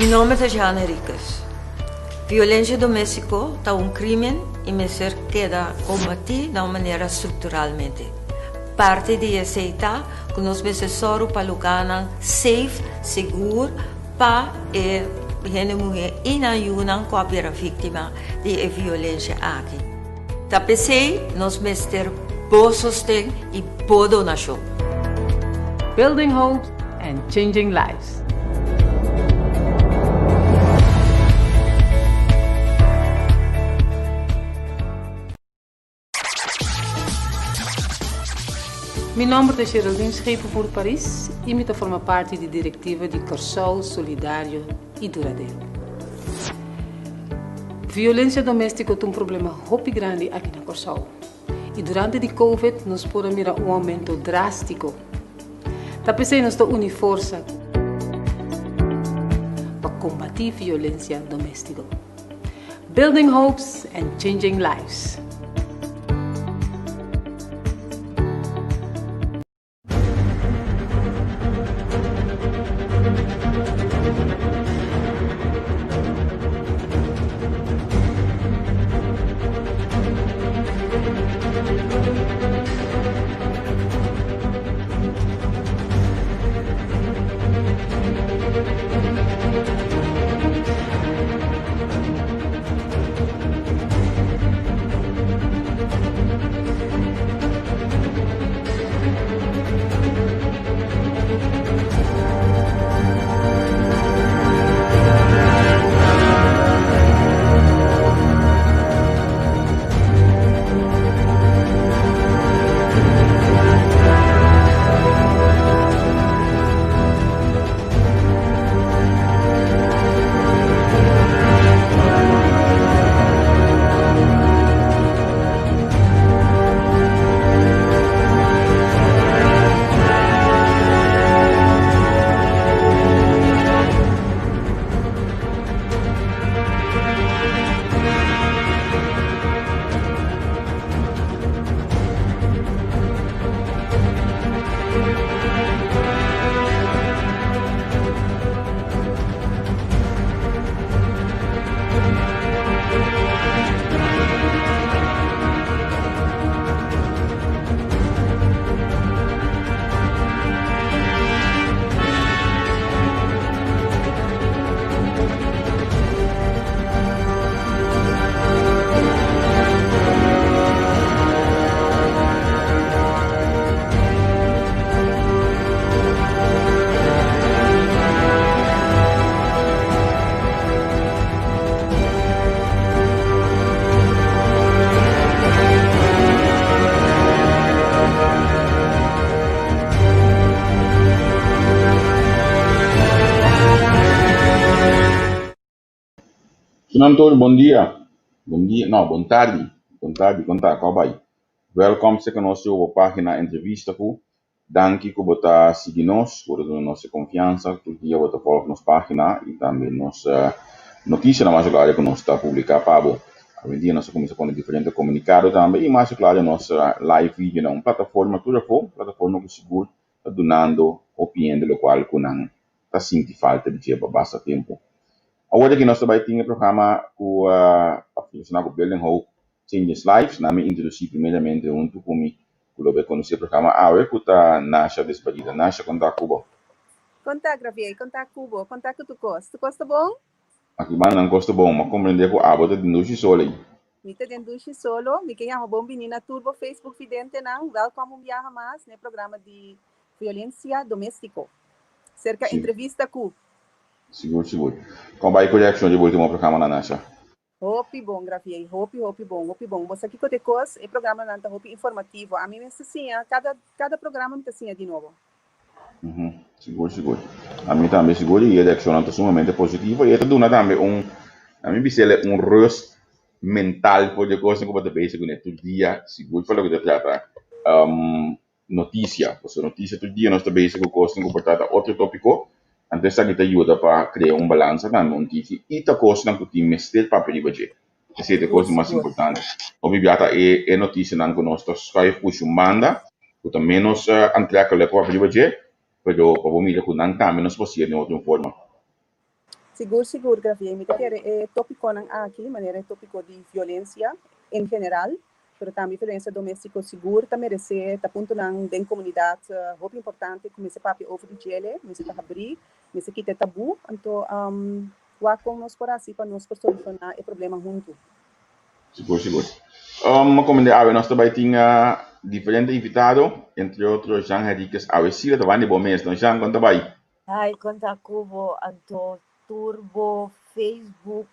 Mi nome é Jana Ricas. Violência doméstica é um crime e me ser queda combater de uma maneira estruturalmente. Parte de aceitar que nós precisamos para lugar safe, seguro, para a mulher e na ajuda com a vítima de violência aqui. Tapecei, nós precisamos bom sustento e boa donação. Building hopes and changing lives. Meu nome é Geraldine Schepen por Paris e me forma parte da diretiva de Corsol Solidário e Duradouro. Violência doméstica é um problema muito grande aqui na Corsol. E durante a Covid, nós podemos ver um aumento drástico. Tapos nós estamos unir força para combater violência doméstica. Building hopes and changing lives. Senhor, bom dia. Bom dia, não, boa tarde. Boa tarde, como vai? Welcome sa nossa página entrevista ko. Danke ko bota seguir nós, por nossa confiança, todo dia bota follow nossa página e também nossa notícia na mais área que nós está publicar para a dia nós começa com diferente comunicado também e mais claro nossa live vídeo na uma plataforma plataforma que seguro está donando opinião do qual que não está sentindo falta de basta tempo. Agora que nós também temos programa com a Building Hope Changes Lives, nami introduzir primeiramente junto comigo, que eu conhecer o programa agora que está Nasha despedida. Nasha, conta Cuba. Conta, Gravier, conta Cuba, conta que tu gosta. Tu gosta bom? Aqui mas não gosto bom, mas compreender que a bota de noite solo aí. Mita de noite solo, me quer uma bom menina turbo Facebook vidente não, welcome um viaja mais, no programa de violência doméstica. Cerca Sim. Entrevista com Seguro. Como vai a reação de último programa na Nasha? Hopi bom, Gravier, hopi bom. Você aqui com te coisa, é programa não tá hopi informativo. A mim me assim, cada programa me assim de novo. Seguro. A mim também seguro e a reação é sumamente positiva e dá também a mim bisele rosto mental por de coisa que você pensa que todo dia seguro para o que trata notícia, porque notícia todo dia nós também se coisa que trata outro tópico. Antes kita ajuda para criar balança na notícia e a coisa que tem mestre para pedir budget. Essa é a coisa mais importante. Obviamente é notícia que nós escreve puxa manda, que também nós entrega para pedir budget, pero para mim que não também nós possível de outra forma. Seguro, Grafia. Me quer tópico ng aqui, maneira tópico de violência em geral, pero também violência doméstica seguro, também merece, tá ponto ng den comunidade, muito importante, como esse papi over de gele, me se tá abrir, me se quita tabu, então, wa com nós por assim, para nós solucionar o problema junto. Seguro. Como de ave, nós também tinha diferente invitado, entre outros, Jean Henriquez Avesila, também de bom mês, então, Jean, conta bem. Ai, conta cubo, anto, turbo, Facebook,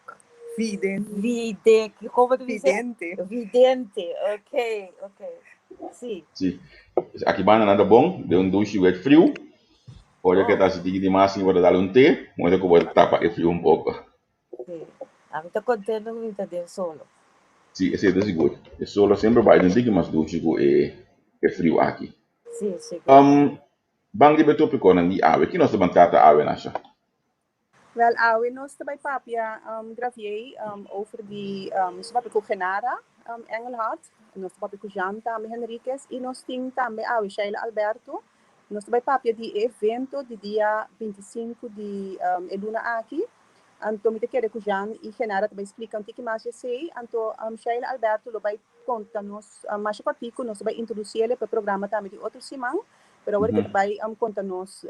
como tu dice? Vidente, ok. Sim. Sim. Aqui bana nada bom, de douche wet frio. Pode que tá se de massa e vou dar té, mas eu vou tapar o frio pouco. Sim. I'm tô contente com isso de solo. Sim, esse é seguro. É solo sempre vai dentro mas douche é frio aqui. Sim, seguro. Bang di betul pikonan di awe, kino sa bantata awe nasya? Wel, we nós também papia graviei over die sabe com Genara Engelhardt, nós também com Jean também Henriquez e nós tem também Sheila Alberto, nós também papia de evento de dia 25 de Eluna aqui, então me te quero com Jean e Genara também explicam que mais eu sei, então Sheila Alberto lo vai contar nós mais partico nós vai introduzir ele para o programa também de outro semana. Pero agora que vai contar-nos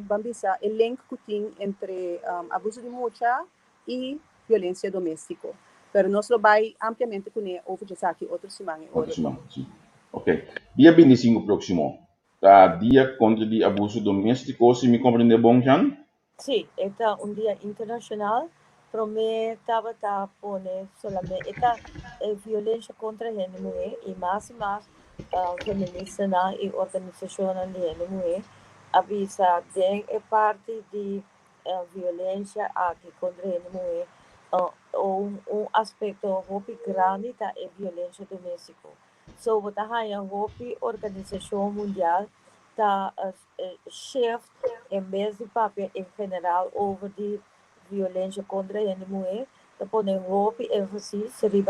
bambisa, o link que tem entre abuso de mulher e violência doméstica. Pero nós vai ampliamente conhecer over já aqui outra semana. Outra semana, sim. Ok. Dia 25 próximo, tá dia contra o abuso doméstico, se me compreende bom, Jean? Sim, é dia internacional, para mim estava pone solamente violência contra a mulher e mais feminista e organização de mulher avisa de parte de violência aqui contra a mulher aspecto muito grande da violência doméstica. So, what a organização mundial da shift em vez de papel em geral over de violência contra a mulher, da poner ênfase sobre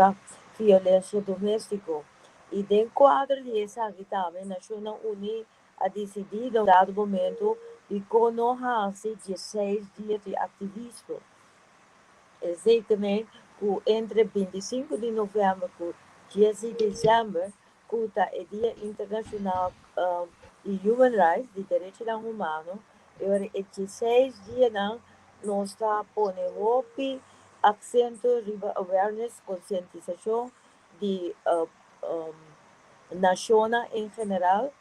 violência doméstica. E dentro do quadro desse aqui também, a Nações Unidas a decidido, dado momento, de conocer 16 dias de ativismo. Exatamente, entre 25 de novembro e 10 de dezembro, que é o Dia Internacional de Human Rights, de Direitos Humanos, e 16 dias nós está pondo acento sobre awareness, conscientização de nacional em geral,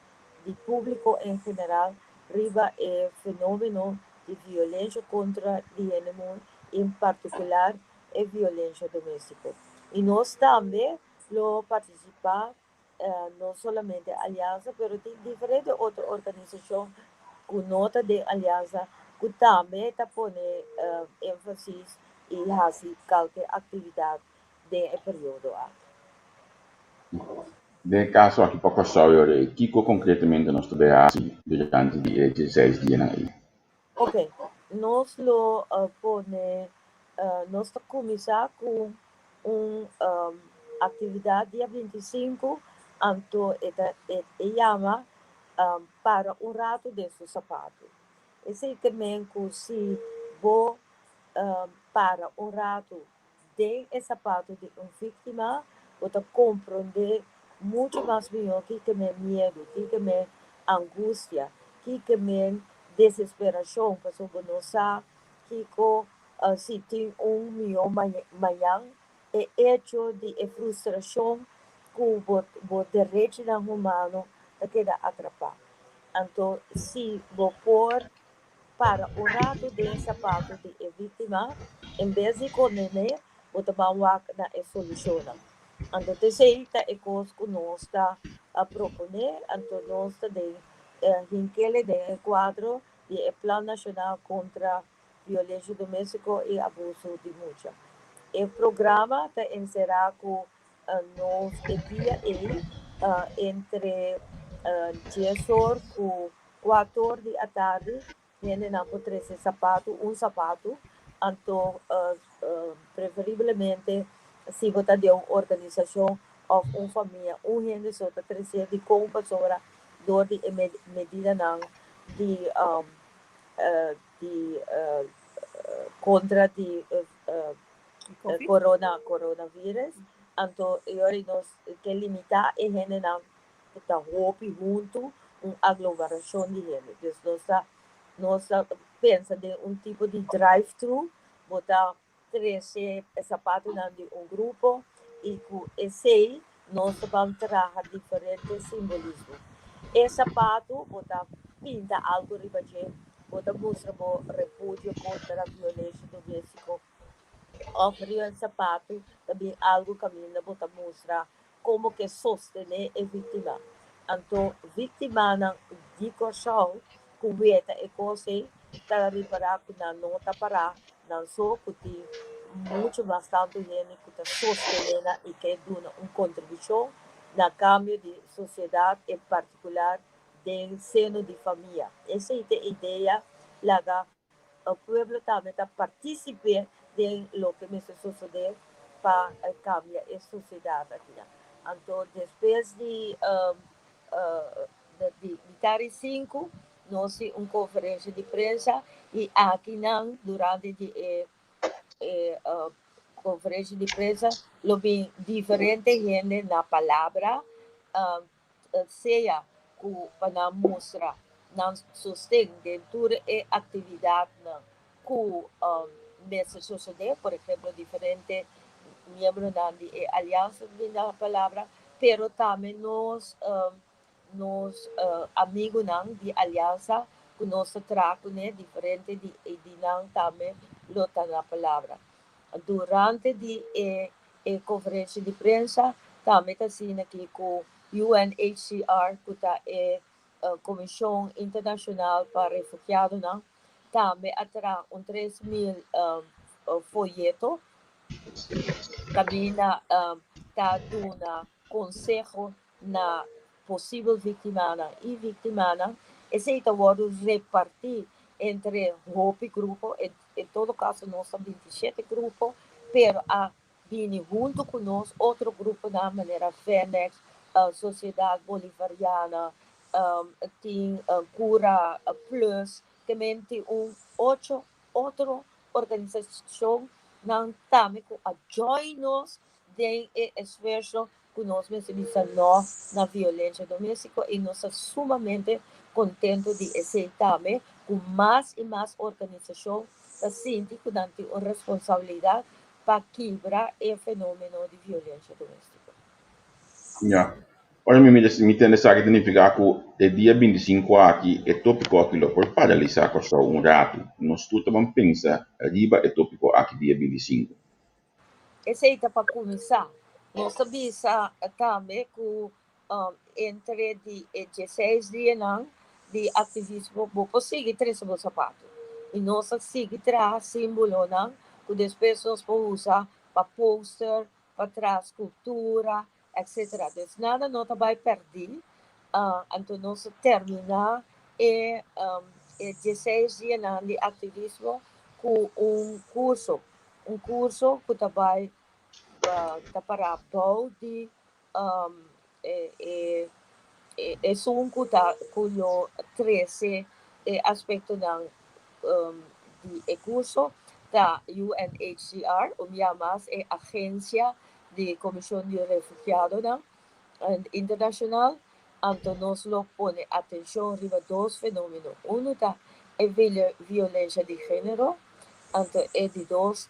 de público em geral, riba o fenômeno de violência contra o animal, em particular a violência doméstica. E nós também participamos, não somente a aliança, mas tem diferentes outras organizações com nota de aliança, que também está pondo ênfase e fazer qualquer atividade nesse período. De caso aqui para passar o que Kiko concretamente nós trabalhamos durante de 16 dias aí. Ok, nós nós começar com atividade dia 25, então chama para rato de seu sapato. Esse também que se vou para rato de sapato de vítima, você compreender muito mais bem o que é medo, o que é angústia, o que é desesperação, para sobre nós, que se tem milhão manhã, é hecho de frustração que o direito humano queda atrapado. Então, se vou pôr para rato de sapato de vítima, em vez de condenar, você vai na solução. Então, essa é a coisa que nós está a proponer, então nós está de quadro de Plano Nacional contra Violência Doméstica e Abuso de Mulher. O programa está encerrado com nós dia entre 10 horas e 4 horas da tarde, viene na potrese sapato, sapato, então preferivelmente se você de uma organização ou uma família, gente só está trazer de compra sobre dor de medida não de contra de COVID? coronavirus. Então, eu nós que limitar e gente não está hopi junto uma aglomeração de gente. Então, nós pensa de tipo de drive-thru, botar 13 sapatos de grupo e com esse nós vamos trabalhar diferentes simbolismos. Esse sapato, botar pinta algo ribaje, botar mostra o repúdio contra a violência doméstica. Offrir um sapato, também algo caminho, botar mostra como que sostener a vítima. Então, vítima não de corção, cubeta e coisa, está reparar que não está parar, não só que muito bastante gente que está sostenendo e que dá uma contribuição na cambio de sociedade, em particular, do seno de família. Essa é a ideia, lá o povo também está participando de lo que me sucede para cambiar a sociedade aqui. Então, depois de 5, nós temos uma conferência de prensa e aqui durante a conferência de prensa, lo vi diferente gente na palavra, seja para mostrar não sustém dentro da atividade que se sucede, por exemplo, diferentes membros da aliança da palavra, pero também nós amigos de aliança que nós tratamos diferente de não também lutar na palavra. Durante a conferência de prensa, também está sendo aqui com UNHCR, que está Comissão Internacional para Refugiados, também atrás 3.000 folhetos, também está dando conselho na possível vítima e vítima, esse está repartir entre grupos, em todo caso nós temos 27 grupos, pero vindo junto conosco outro grupo da maneira Fênix, Sociedade Bolivariana, tem Cura Plus, também tem outra organização não também que ajuda-nos em esforço que nós mencionamos na violência doméstica e nós estamos sumamente contentes de aceitar com mais e mais organização da sente que tem uma responsabilidade para quebrar o fenômeno de violência doméstica. Yeah. Olha, me entende que significa que o dia 25 aqui é tópico aquilo por paralisar com só rato. Nós todos pensa arriba é tópico aqui dia 25. Esse é para começar. Nós sabemos também que entre 16 dias de ativismo, vou conseguir 3 sapatos. E nós conseguimos trazer símbolo que depois nós podemos usar para pôster, para trazer escultura, etc. Então, nada não vai perder. Então, nós terminamos e 16 dias de ativismo com um curso que vai para de cujo 13 aspecto de curso da UNHCR, o mais é agência de Comissão de Refugiados internacional. Então, nós pone atenção sobre 2 fenômenos. Um é violência de gênero, então é de 2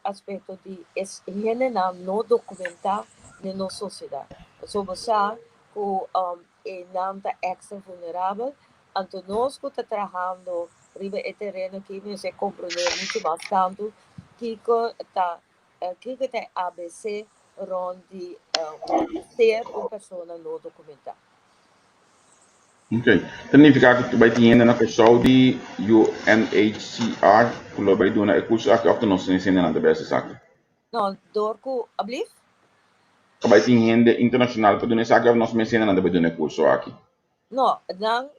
aspecto de higiene não documentar na nossa sociedade. Sobre que não está extra vulnerável, então nós que estamos trabalhando riba e terreno que nos se compreender muito bastante que está ABC onde ser uma pessoa não documentada. Ok. Significa que tu vai ter na pessoa de UNHCR, que vai dar um curso aqui, ou nós ensinamos na base aqui. Não, dorco, ablif? Que vai ter internacional para dar esse aqui, nós ensinamos na base do curso aqui. Não,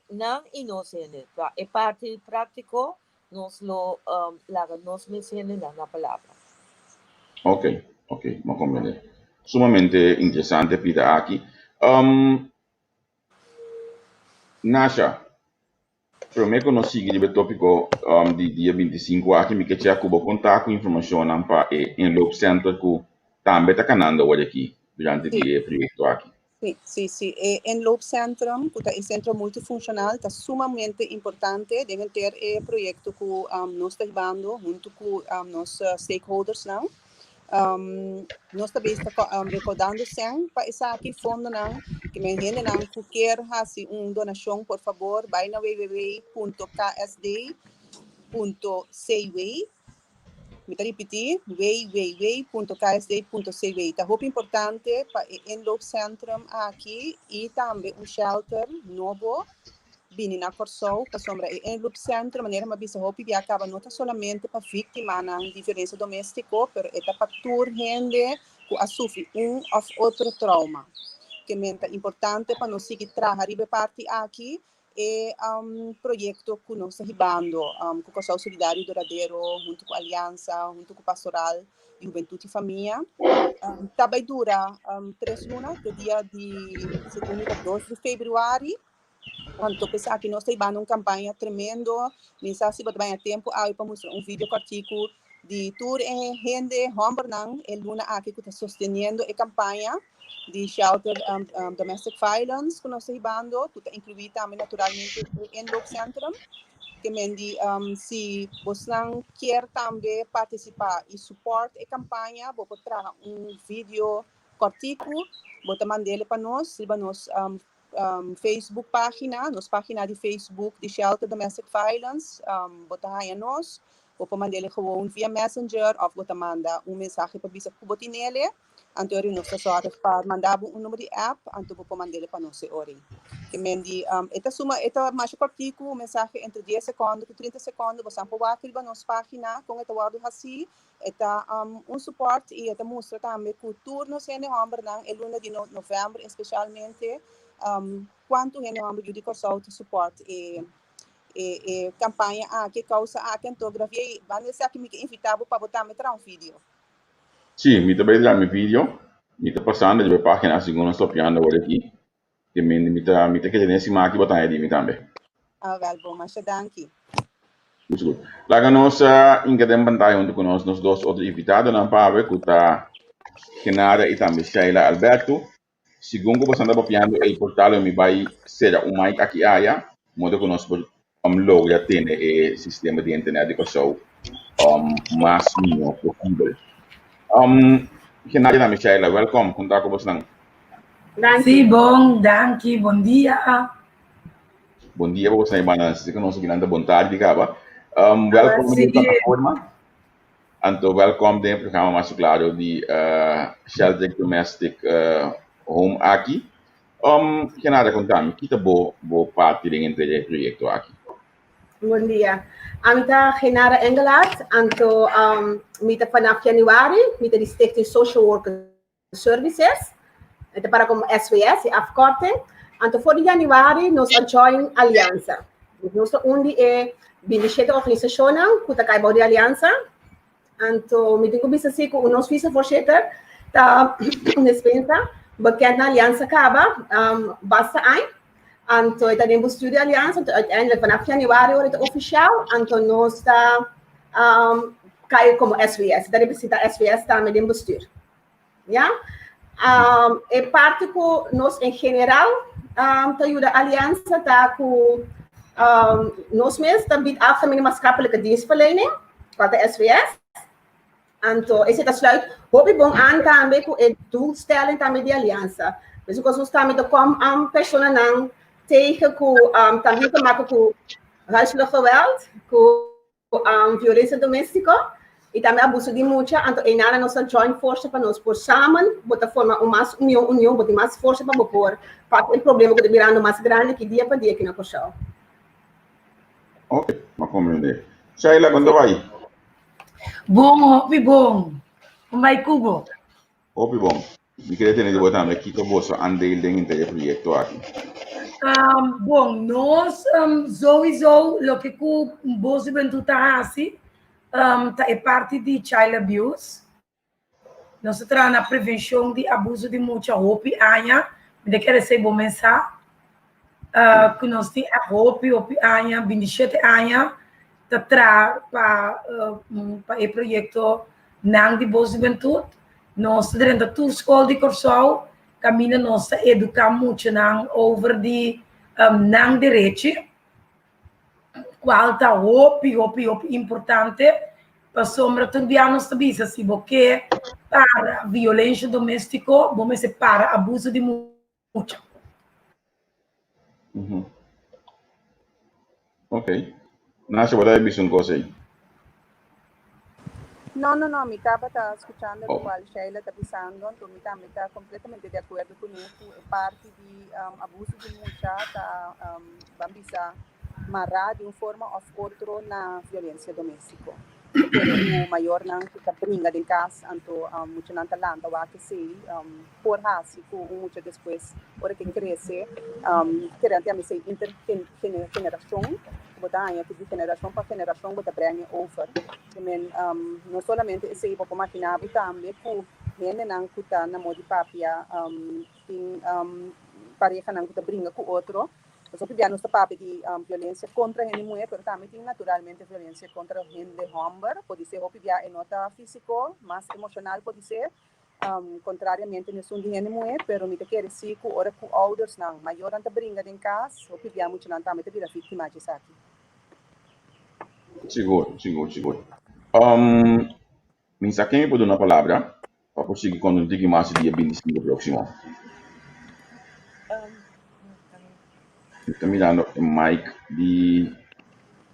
não inocente. É parte prático, nós mencionamos na palavra. Ok, vamos compreender. Sumamente interessante, Pita, aqui. Nasha, Pero me consigo de tópico de dia 25 aqui, me que tinha cubo contar com informação para em loop center que também está canando hoje aqui durante Sim. o projeto aqui. Sí. En Loop Centrum, que é centro multifuncional, está sumamente importante de ter projeto que nós estamos llevando junto com os stakeholders não. Nós também estamos recordando sempre para essa aqui fundo não, que me gente não que quer fazer donação, por favor, vai na www.ksd.cw. Me repetir, www.ksd.cw. Está muito importante para em Loop Centrum aqui e também shelter novo vindo na Corsou, para sombra em Loop Centrum, maneira uma bisa hopi que acaba não solamente para vítima na diferença doméstica, mas é para toda gente que sofre ou outro trauma. Que é importante para nós seguir trabalhar e parte aqui é projeto que nós estamos ribando com o Casal Solidário Duradouro, junto com a Aliança, junto com o Pastoral de Juventude e Família. Também dura 3 lunas, do dia de 2 de fevereiro. Então, pensar que nós estamos ribando uma campanha tremenda, nem sabe se vai ter tempo para mostrar vídeo artigo de tour em gente, Hombernang, e Luna aqui que está sustentando a campanha de shelter domestic violence que nós estamos ribando, que está incluído também naturalmente em Loop Centrum, que mendi se você quer também participar e suportar a campanha, vou trazer vídeo artigo, vou mandar ele para nós Facebook página, nos página de Facebook de Shelter Domestic Violence, botar aí a nós, vou mandar ele gewoon via Messenger, ou vou mandar mensagem para bisa que nele, então nós só para mandar número de app, então vou mandar ele para nós hoje. Que mendi, esta mais curtico, mensagem entre 10 segundos e 30 segundos, você pode aqui na nossa página, com esta word assim, esta suporte e esta mostra também que o turno se em Hombernang, é luna de novembro, especialmente, quanto gente vamos de Corsou de suporte e campanha que causa a quentografia vai ser que me invitava para botar me um vídeo. Sim, me também já me vídeo, me está passando de página segunda sopiando agora aqui, que me tá querendo ensinar aqui botar aí me também. Wel bom, mas danke. Muito good. Laga nós em cada pantalla onde nós nos dois outros invitados na Pave, que está Genara e também Sheila Alberto. Segundo você anda copiando o portal, eu me vai ser mic aqui modo que nós logo já tem o sistema de internet que sou mais mínimo possível. Genara e também Sheila, welcome, contar com você. Sim, bom, danke, bom dia. Bom dia, você vai se que nós ganhando bom tarde, caba. Welcome na plataforma. Então, welcome dentro do programa mais claro de Shelter Domestic Home aqui. Genara, contame, que tá boa parte dentro do projeto aqui. Bom dia. Amita Genara Engelhardt, anto mita vanaf januari, mita die Stichting Social Worker Services, het para como SWS, die afkorting. Anto voor januari, nos join Aliança. Nos undi e 27 organisationen, kuta kai bouw die Aliança. Anto, mita ko bisa si ko unos vicevoorzitter, ta dispensa, bekend na Aliança Kaba, basta ein. Anto, ita din bestuur de Aliança, uiteindelijk vanaf januari wordt het officieel. Anto, nos ta kai como SWS, da representa SWS ta met din bestuur. Ja? E parte que nós em geral te ajuda a aliança tá com nós mesmos também algemene maatschappelijke dienstverlening wat de SWS. Então esse tá sluit hobby bom aan também com a doelstelling também de aliança. Dus ook ons também com personen não tegen com também te maken com huiselijk geweld, com violência doméstica. E também abuso de muita, então é na nossa joint força para nós por samen, botar forma mais união, botar mais força para pôr, para o problema que está virando mais grande que dia para dia aqui na Corsou. Ok, ma compreender. Sheila, quando vai? Bom, bom. Como vai, Cubo? Opi bom. Me queria ter de botar aqui que você andei dentro do projeto aqui. Bom, nós sowieso lo que o Bozo Juventude está assim. É parte de child abuse. Nós estamos na prevenção de abuso de muita roupa. Anya, me quer ser bom mensagem. que nós temos a roupa, anos, 27 anos, para o projeto Nang de Boa Juventude. Nós dentro da escola de Corsol, caminha nós educar muito over de Nang direito, qual está importante para sombra também nós também se porque para violência doméstica, vamos para abuso de muito. Ok. Nasce para dar uma coisa aí. No, mi estaba escuchando lo cual Sheila está pensando, mi está completamente de acuerdo con eso. Parte de abuso de mucha, vamos a marrar de una forma o otra na violência doméstica. O maior não está brinca de casa, então muito não talento, vai que sei, por raça, com muito depois, hora que cresce, querendo a ser intergeração, botar aí de geração para geração, botar brinca over. Também não somente esse tipo máquina, também com gente não que está na moda papia, tem pareja não que está brinca com outro. Nós vivemos no papel de violência contra a mulher, mas também tem naturalmente violência contra a gente de homem. Pode ser em nota físico, mas emocional pode ser. Contrariamente, não são de gente mulher, mas me quer dizer que ora com ouders não, maior anta brinca em casa, o que via muito não também te vira vítima de saque. Seguro. Me saquei por uma palavra para conseguir quando digo mais dia 25 próximo. Estou mirando o mic de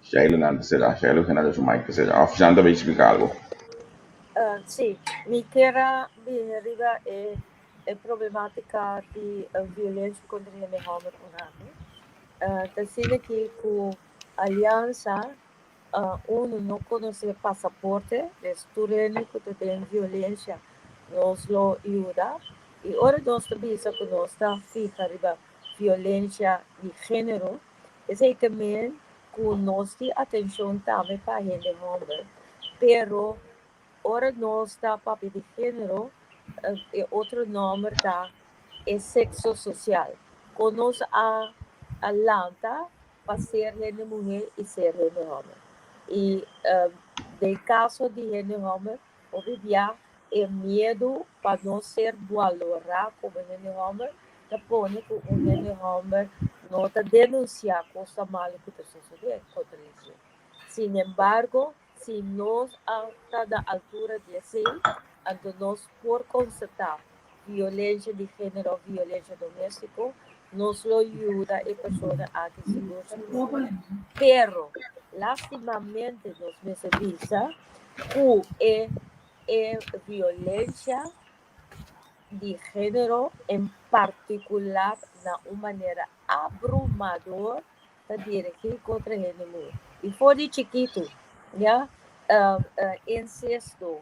Sheila Nanda será. Sheila Nanda o mic será. A Fujanda vai explicar algo. Sim, me quero arriba é problemática de violência contra a mulher humana. Está sendo que com a aliança, não conhece passaporte, estudante que tem violência, nos lo ajuda. E ora nós também que nós está fica arriba violência de gênero, esse também com nós de atenção também para a gente homem, pero ora nós está papel de gênero, outro nome tá é sexo social, conosco a lanta para ser gente mulher e ser gente homem, e de caso de gente homem, obviamente é medo para não ser valorado como gente homem. Pone que gente homem não está denunciar coisa mal que está sucedendo contra isso. Sin embargo, se nós está na altura de assim, então nós por constatar violência de gênero, violência doméstica, nos lo ajuda a pessoa a que se goste. Pero, lastimamente, nos necessita que é violência de gênero, em particular, na uma maneira abrumadora, para dirigir contra a mulher. E foi de chiquito, já? Incesto,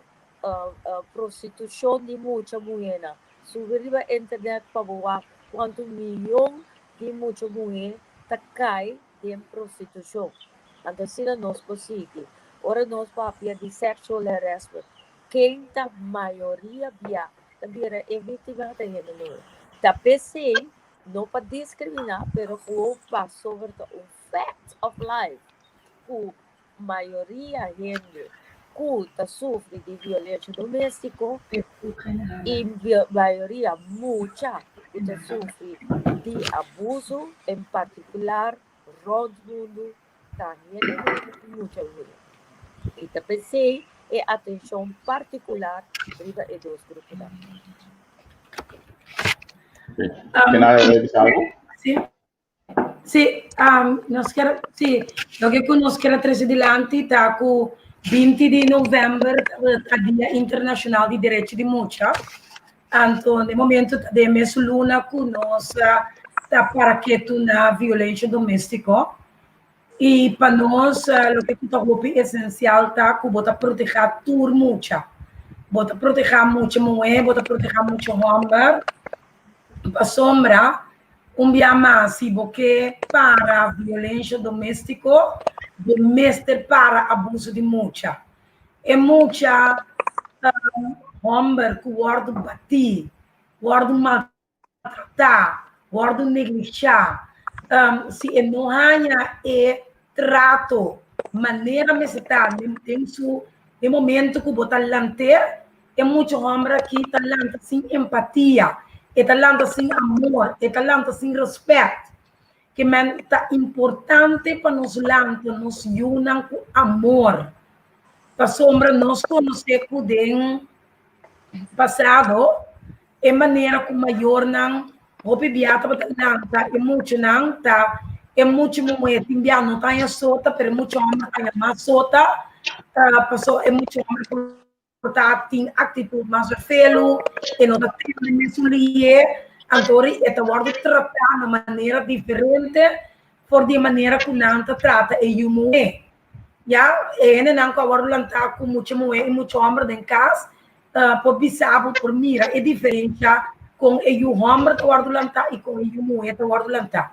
prostituição de muita mulher. Subir a internet para ver quanto milhão de muita mulher cai em prostituição. Então, se nós conseguimos, ora nós papia de sexual harassment, quem a maioria via vira é vítima da mulher. Da PC não para discriminar, pero para sobre o fact of life, que a maioria gente que sofre de violência doméstica e a maioria muita que sofre de abuso, em particular, rodo mundo, tá muita mulher. E da PC e atenção particular para os dois grupos. Sì, lo che conosco trazer adiante está com 20 de novembro, a Dia Internacional de Direitos de Mulher. Então, no momento, de mês luna, conosco está para que na violência doméstica. E para nós, o que é essencial está que bota proteger tudo muito. Bota proteger muito mulher, bota proteger muito homem. Para sombra, dia mais, porque para a violência doméstica, para abuso de mulher. E mulher, homem que guarda bater, guarda maltratar, guarda negligenciar. se não há trato, maneira de estar, tem su de momento que botar lanter, é muito homem aqui talanta sem empatia, é talanta sem amor, é talanta sem respeito, que é importante para nos lanter, nos unam com amor, para sombra nós conhecer com o passado, é maneira como maior não hope biata para talanta, é muito não tá, é muito momento indiano não tá em sota, pero muito homem tá mais sota, passou é muito homem portar tem atitude mais felo e não tá tendo mesmo lie antori é tá word tratar de maneira diferente por de maneira que não trata e humo já é não que word lantar com muito moe e muito homem em casa por bisabo por mira é diferente com o homem que word lantar e com o moe que word lantar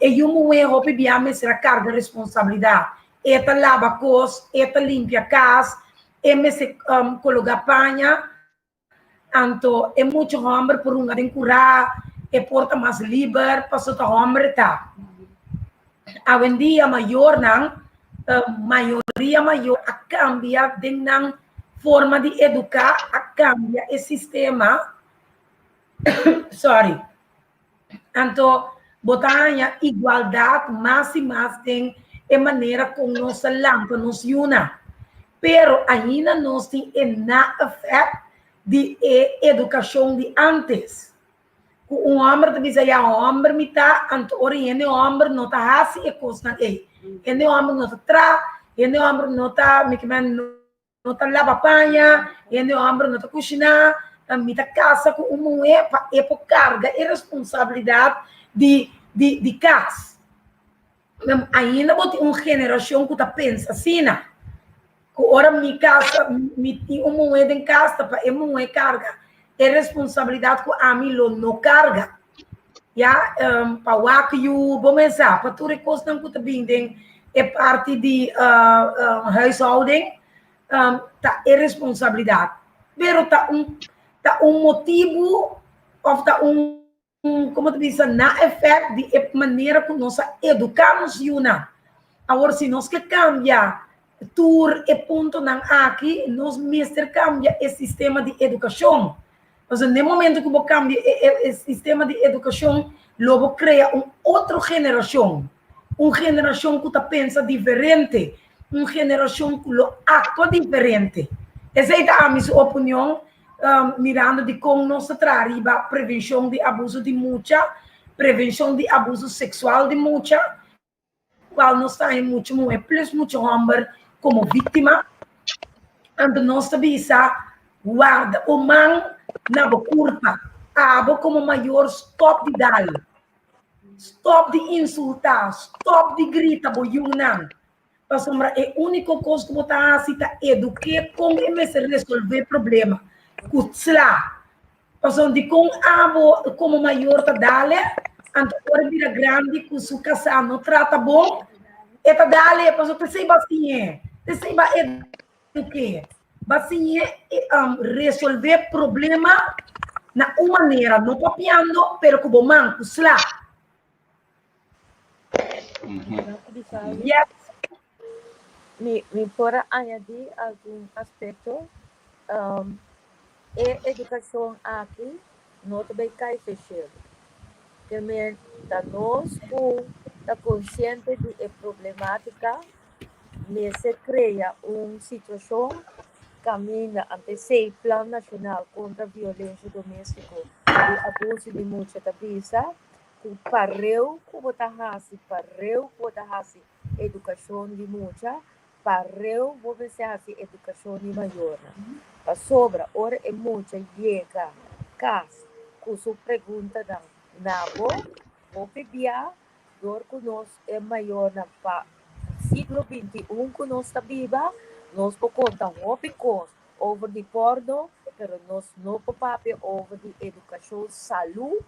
e o moe hope biame será carga responsabilidade eta lava cos, eta limpia casa, e se coloca panha, anto é muito homem por um de curar, e porta mais livre, passou a homem tá. A dia maior não, maioria maior a cambia de não forma de educar, a cambia o sistema, sorry, anto botar igualdade mais e mais tem é maneira como nossa lâmpada nos una. Pero ainda nós temos na efeito de educação de antes. Um homem te diz aí, homem me tá, antori, ene homem não tá assim e coisa aí. Ene homem não tá tra, ene homem não tá, me que não tá lava panha, ene homem não tá cozinhar, me tá casa com mulher para carga e responsabilidade de casa. Ainda vou ter uma geração que pensa assim, né? Que ora minha casa, me tem uma moeda em casa, para é uma carga. É responsabilidade que a mim não carga. Já, para o que eu vou pensar, para tudo que não está bem, é parte de huishouding, tá é responsabilidade. Pero tá motivo, ou tá como tu diz, na efeito de maneira que nós educamos una. Agora, se nós que cambia tour e ponto não aqui, nós mestre cambia o sistema de educação. Mas no momento que você cambia o sistema de educação, logo cria uma outra geração que pensa diferente, uma geração que atua diferente. Essa é a minha opinião. Mirando de como nós trabalhamos a prevenção de abuso de mulher, prevenção de abuso sexual de mulher, qual nós temos muito homem como vítima, então nós também guarda o man na culpa, como maior stop de dar, stop de insultar, stop de gritar, boiunang. É a única coisa que você está educar como resolver problema. Kutsla. Pasal di kung abo como maior ta dale, anto ora vira grande com su casa no trata bom, eta dale pasal te sei basinhe, te sei ba eduque, basinhe resolver problema na uma maneira, não papiando, pero com bom man, kutsla. Yes. Me pode añadir algum aspecto. E educação aqui não também cai fechado. Também da nós está consciente de problemática, mas se cria uma situação caminha ante o Plano Nacional contra a Violência Doméstica e Abuso de Mulher da Bisa, que pareu como está assim, pareu como está assim, educação de mulher, pareu como está assim, educação de maior. A sobra, ora é muita chega, casa, com sua pergunta da nabo, o PBA, dor que nós é maior na século XXI, que nós está viva, nós podemos contar over de porno, pero nós não podemos over de educação, saúde,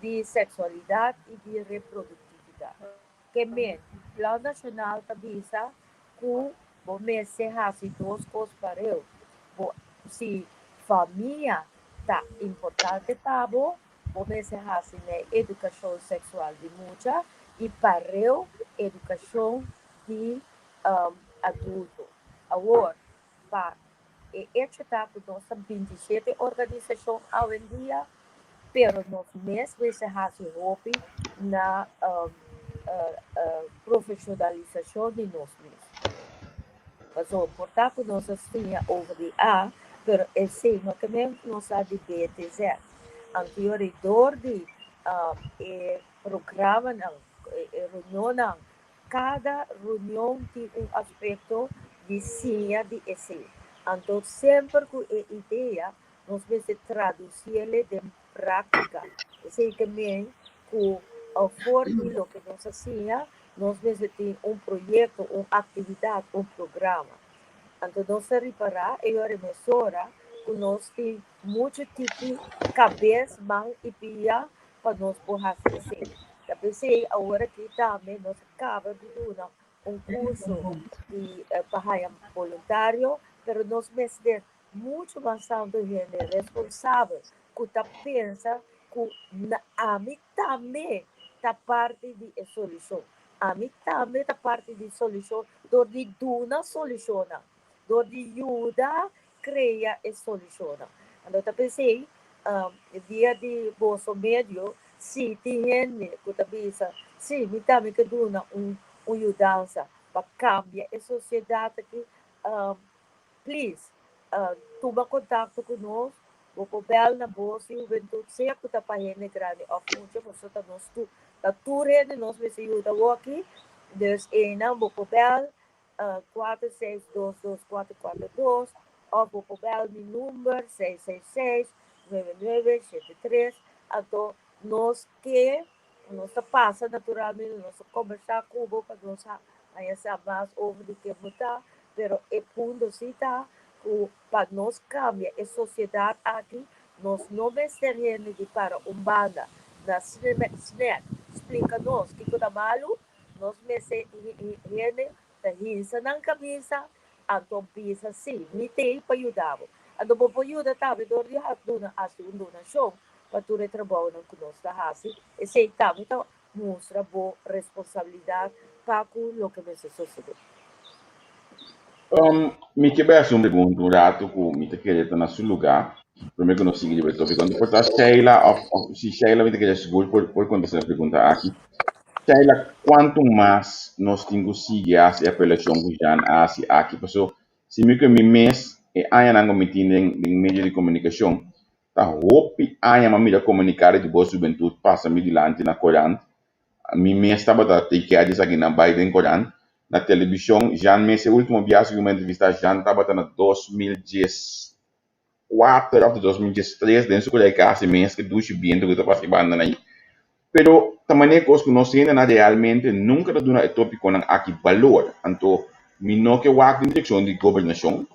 de sexualidade e de reprodutividade. Que men, Plano Nacional está visa, que o mês se hace duas coisas para eu. Se família está importante para comecei a assim, né, educação sexual de muita e pareu educação de adulto. Agora, para este tá com nossa 27 organizações hoje em dia, pero nós mesmos se fazem hobby na profissionalização de nós mesmos. Mas o portanto, nós tínhamos over de A, pero esse não também nós há de B até Z. Anterior de programa, reunião, cada reunião tem aspecto de ciência de esse. Então, sempre com a ideia, nós vamos traduzir em prática. Esse também, com a forma do que nós hacíamos, nós vamos ter projeto, atividade, programa. Então, nós reparar e a emissora, que nós temos muito tipo de cabeça, mão e pia para nós poder fazer. Eu pensei, agora que também nós acabamos de dar curso de para voluntário, mas nós mesmos muito bastante gente responsável, que pensa que a mim também está parte de solução. A mim também está parte de solução, do de uma solução, do de ajuda cria a solução. Então, eu pensei, dia de bolso médio, se tem gente que pensa, sim, me também que dá uma mudança para cambiar a sociedade aqui, please, toma contato conosco, vou cobrar na bolsa e o juventude, se é que está para gente grande, ou muito, você está nos tu, está tudo rede, nós vamos ajudar aqui, dus vou cobrar 4622442, ou vou cobrar meu número 666-9973, então, nós passa naturalmente, nós conversar com o povo para nós conhecer mais over do que botar, mas o ponto está para nós cambiar a sociedade aqui, nós não vamos ter gente para banda na SNET, explica-nos que o trabalho, nós vamos ter gente da rinça na cabeça, então pensa assim, me tem para ajudar. Então, vou ajudar também, eu vou a segunda donação, para tu trabalhar conosco da raça, e sei também, então, mostra boa responsabilidade para o que vai suceder. Mi que bem uma pergunta, um rato que me te querer estar no seu lugar, primeiro que nós seguimos o tópico, depois a Sheila, se Sheila me te querer seguro, por contestar a pergunta aqui. Sheila, quanto mais nós temos que seguir a apelação que já há aqui, porque se me que me mês e aí não me tem em meio de comunicação, tá hope aí a mídia comunicar de boa juventude passa me dilante na Coran, mi mês estava da take care disso aqui na Biden Coran, na televisão, já mês o último viagem que eu me entrevista já estava na 2014 ou 2013, dentro do que esse mês que duche bem do que está passando aí. Pero também coisa que nós ainda realmente nunca dá uma tópico com aqui valor, então me não que vai em direção de governação,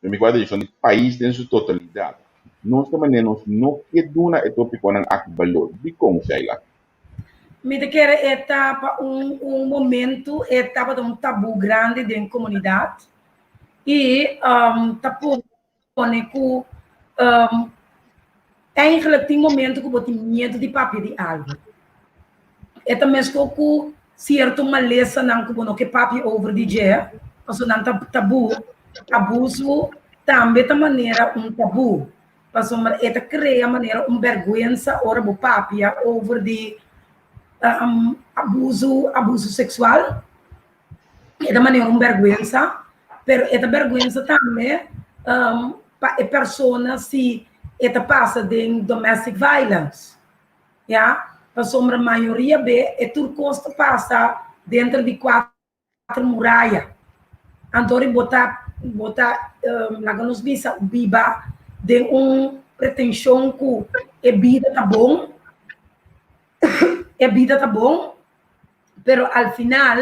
me vai em direção de país em sua totalidade. Nós também nós não que dá uma tópico com aqui valor. De como Sheila? Me te quer etapa momento etapa de tabu grande dentro da comunidade e tabu que eigenlijk tem momento que você tem medo de papel de algo. É também que certo maleza não que você papel over de dia, porque não tabu, abuso também da maneira tabu, porque é cria maneira vergonha ora o papel over de abuso sexual, é da maneira vergonha, pero é da vergonha também para a pessoa se passa de domestic violence, ja, para a maioria é tudo custa passa dentro de 4 muralhas, então botar na nos visa biba de pretensão que a vida tá bom, a vida tá bom, pero al final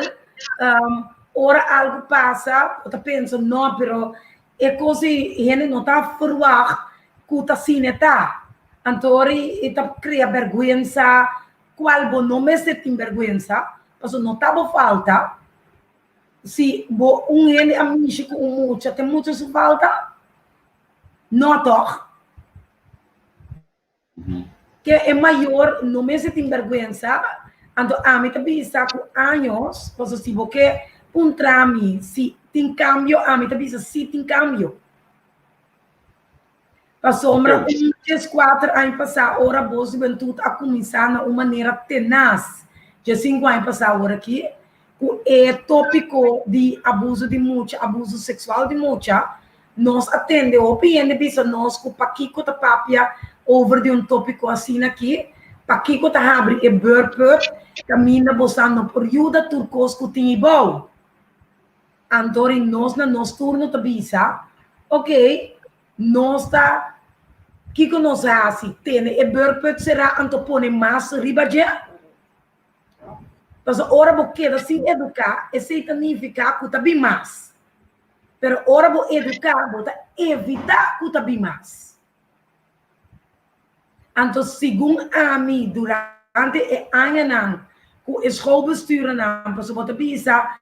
ora algo passa, você pensa não, pero é coisa gente não tá forward que tá assim tá, então está cria vergonha, qual bom não me tem vergonha, porque não tá falta, se gente amigo com muito tem muito se falta, não toque. que é maior, não me senti vergüenza, então a mim também está com anos, posso dizer, porque contra mim, se tem cambio, a mim também se tem cambio. Passou Ok. 4 anos passar, ora boa juventude a começar de uma maneira tenaz. Já 5 anos passar agora aqui, o tópico de abuso de mucha, abuso sexual de mucha, nós atende o PN bisa nós com paquico da papia over de tópico assim aqui, paquico da abre e burper, caminha bostando por ajuda turcos que tem igual. Andori nós na nosso turno da bisa, ok, nós tá que nós assim, tem e burper será antopone mais ribadia. Mas ora bo queda sem educar, e sem significar que tá bem mais. Pero ora bo educar, bo evitar que tá bem mais. Então, segundo a mim, durante o ano, o schoolbestuur não, para você bisa,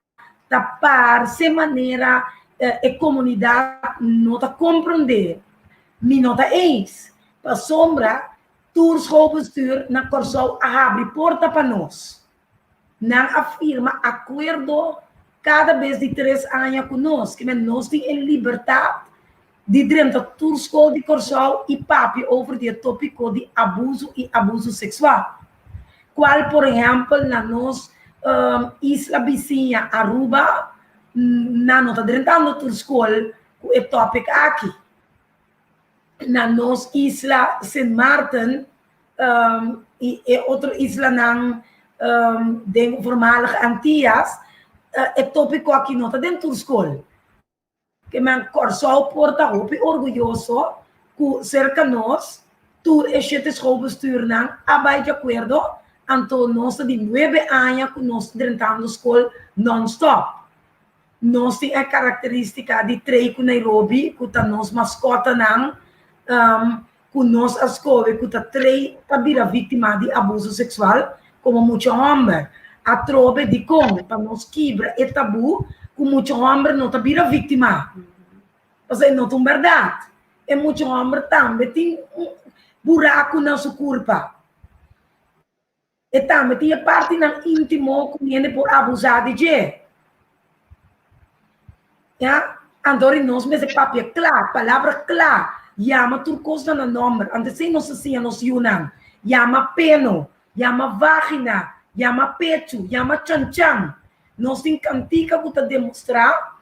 tapar se maneira a comunidade não tá compreender, me não tá eis. Para sombra, o schoolbestuur na Corsol abre porta para nós. Não afirma acordo cada vez de 3 anos conosco, que nós temos liberdade de dentro da escola de Corsol e papi over o tópico de abuso e abuso sexual. Qual, por exemplo, na nossa isla vizinha Aruba, na nota dentro da escola, o tópico aqui. Na nossa isla Saint Martin e outra isla na de voormalige Antillas, het tópico aqui não está dentro da escola. Que men Corsol porta hopi orgulhoso que cerca nós, tu este schoolbestuur não abai de acordo, então nós de 9 anos que nós dentro da escola non-stop. Nós tem a característica de trei com Nairobi, que tá nos mascota não, que nós a escola que tá trei para vir vítima de abuso sexual, como muito homem, a trobe de como, para nós quebrar o tabu, que muito homem não está vira vítima. Mas é não é verdade. E muito homem também tem buraco na sua culpa. E também tem a parte na íntimo que viene por abusar de gente. Ja? Então, nós mesmo papel claro, palavra clara, chama turcos na nome, antes de nós assim, nós Yunnan, chama peno, chama vagina, chama pecho, chama chanchan. Nós temos cantica para demonstrar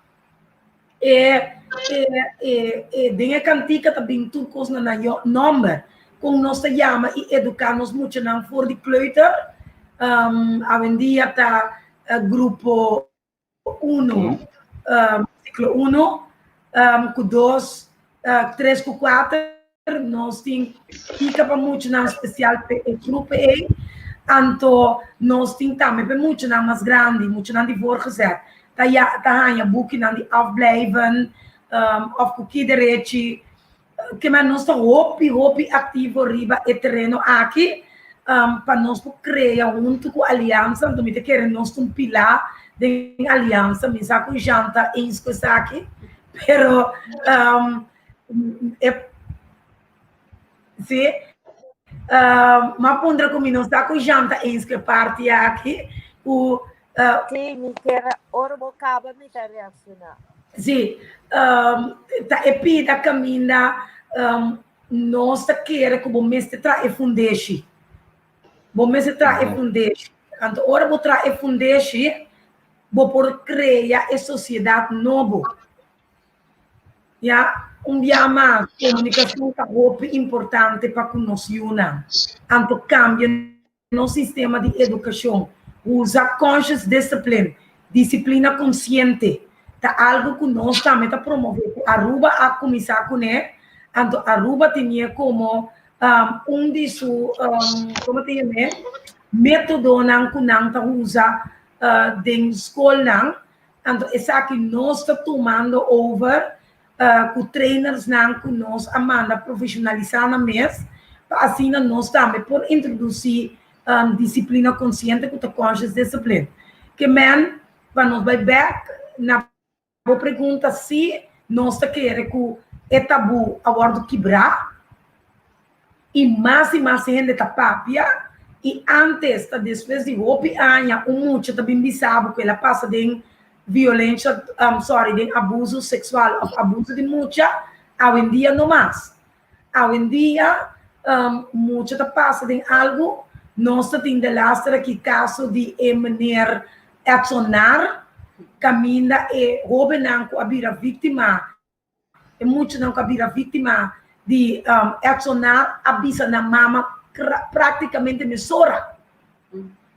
tem a cantica também turcos na nome, com nós chama e educar-nos muito não for de kleuter, hoje dia tá grupo 1, ciclo 1, com 2, 3, com 4, nós temos fica para muito não especial grupo E. Então, nós temos também para muito mais grande, muito não de voorgezet. Tá já boeken aan die afblijven, of cookie de rechi, que mas nós estamos hopi ativo riba e terreno aqui, para nós criar junto com a aliança, então me querem nós um pilar de aliança, me saco janta em escoça aqui, pero sim. Mas pondra como não está com janta em que parte aqui o sim, me quer orobocaba me quer reaccionar. Sim, tá epida caminha nós tá querer que bom mestre tra e fundeshi. Bom mestre tra e fundeshi. Então ora vou tra e fundeshi, vou por criar a sociedade nova. Já dia mais comunicação é muito importante para que nós unamos. Então, cambia no sistema de educação. Usa conscious discipline, disciplina consciente. Tá algo que nós também está promovendo. Aruba a começar com ele. Então, Aruba tinha como de seus, como tem método que não está usa de escola. Então, essa que nós está tomando over com trainers não que nós amanda profissionalizar na mês, assim nós também por introduzir disciplina consciente com a conscious discipline. Que man, para nós vai back na pergunta se nós queremos que é tabu agora quebrar, y más gente está papia, e antes, después de hopi anos, mucho também sabe que ela passa de violência, de abuso sexual, abuso de mucha, hoje em dia não mais. Hoje em dia, mucho está passa de algo, nós temos de lastra que caso de maneira acionar, caminha e rouba não a vira vítima, e muito não a vira vítima de acionar avisa na mama praticamente mesora.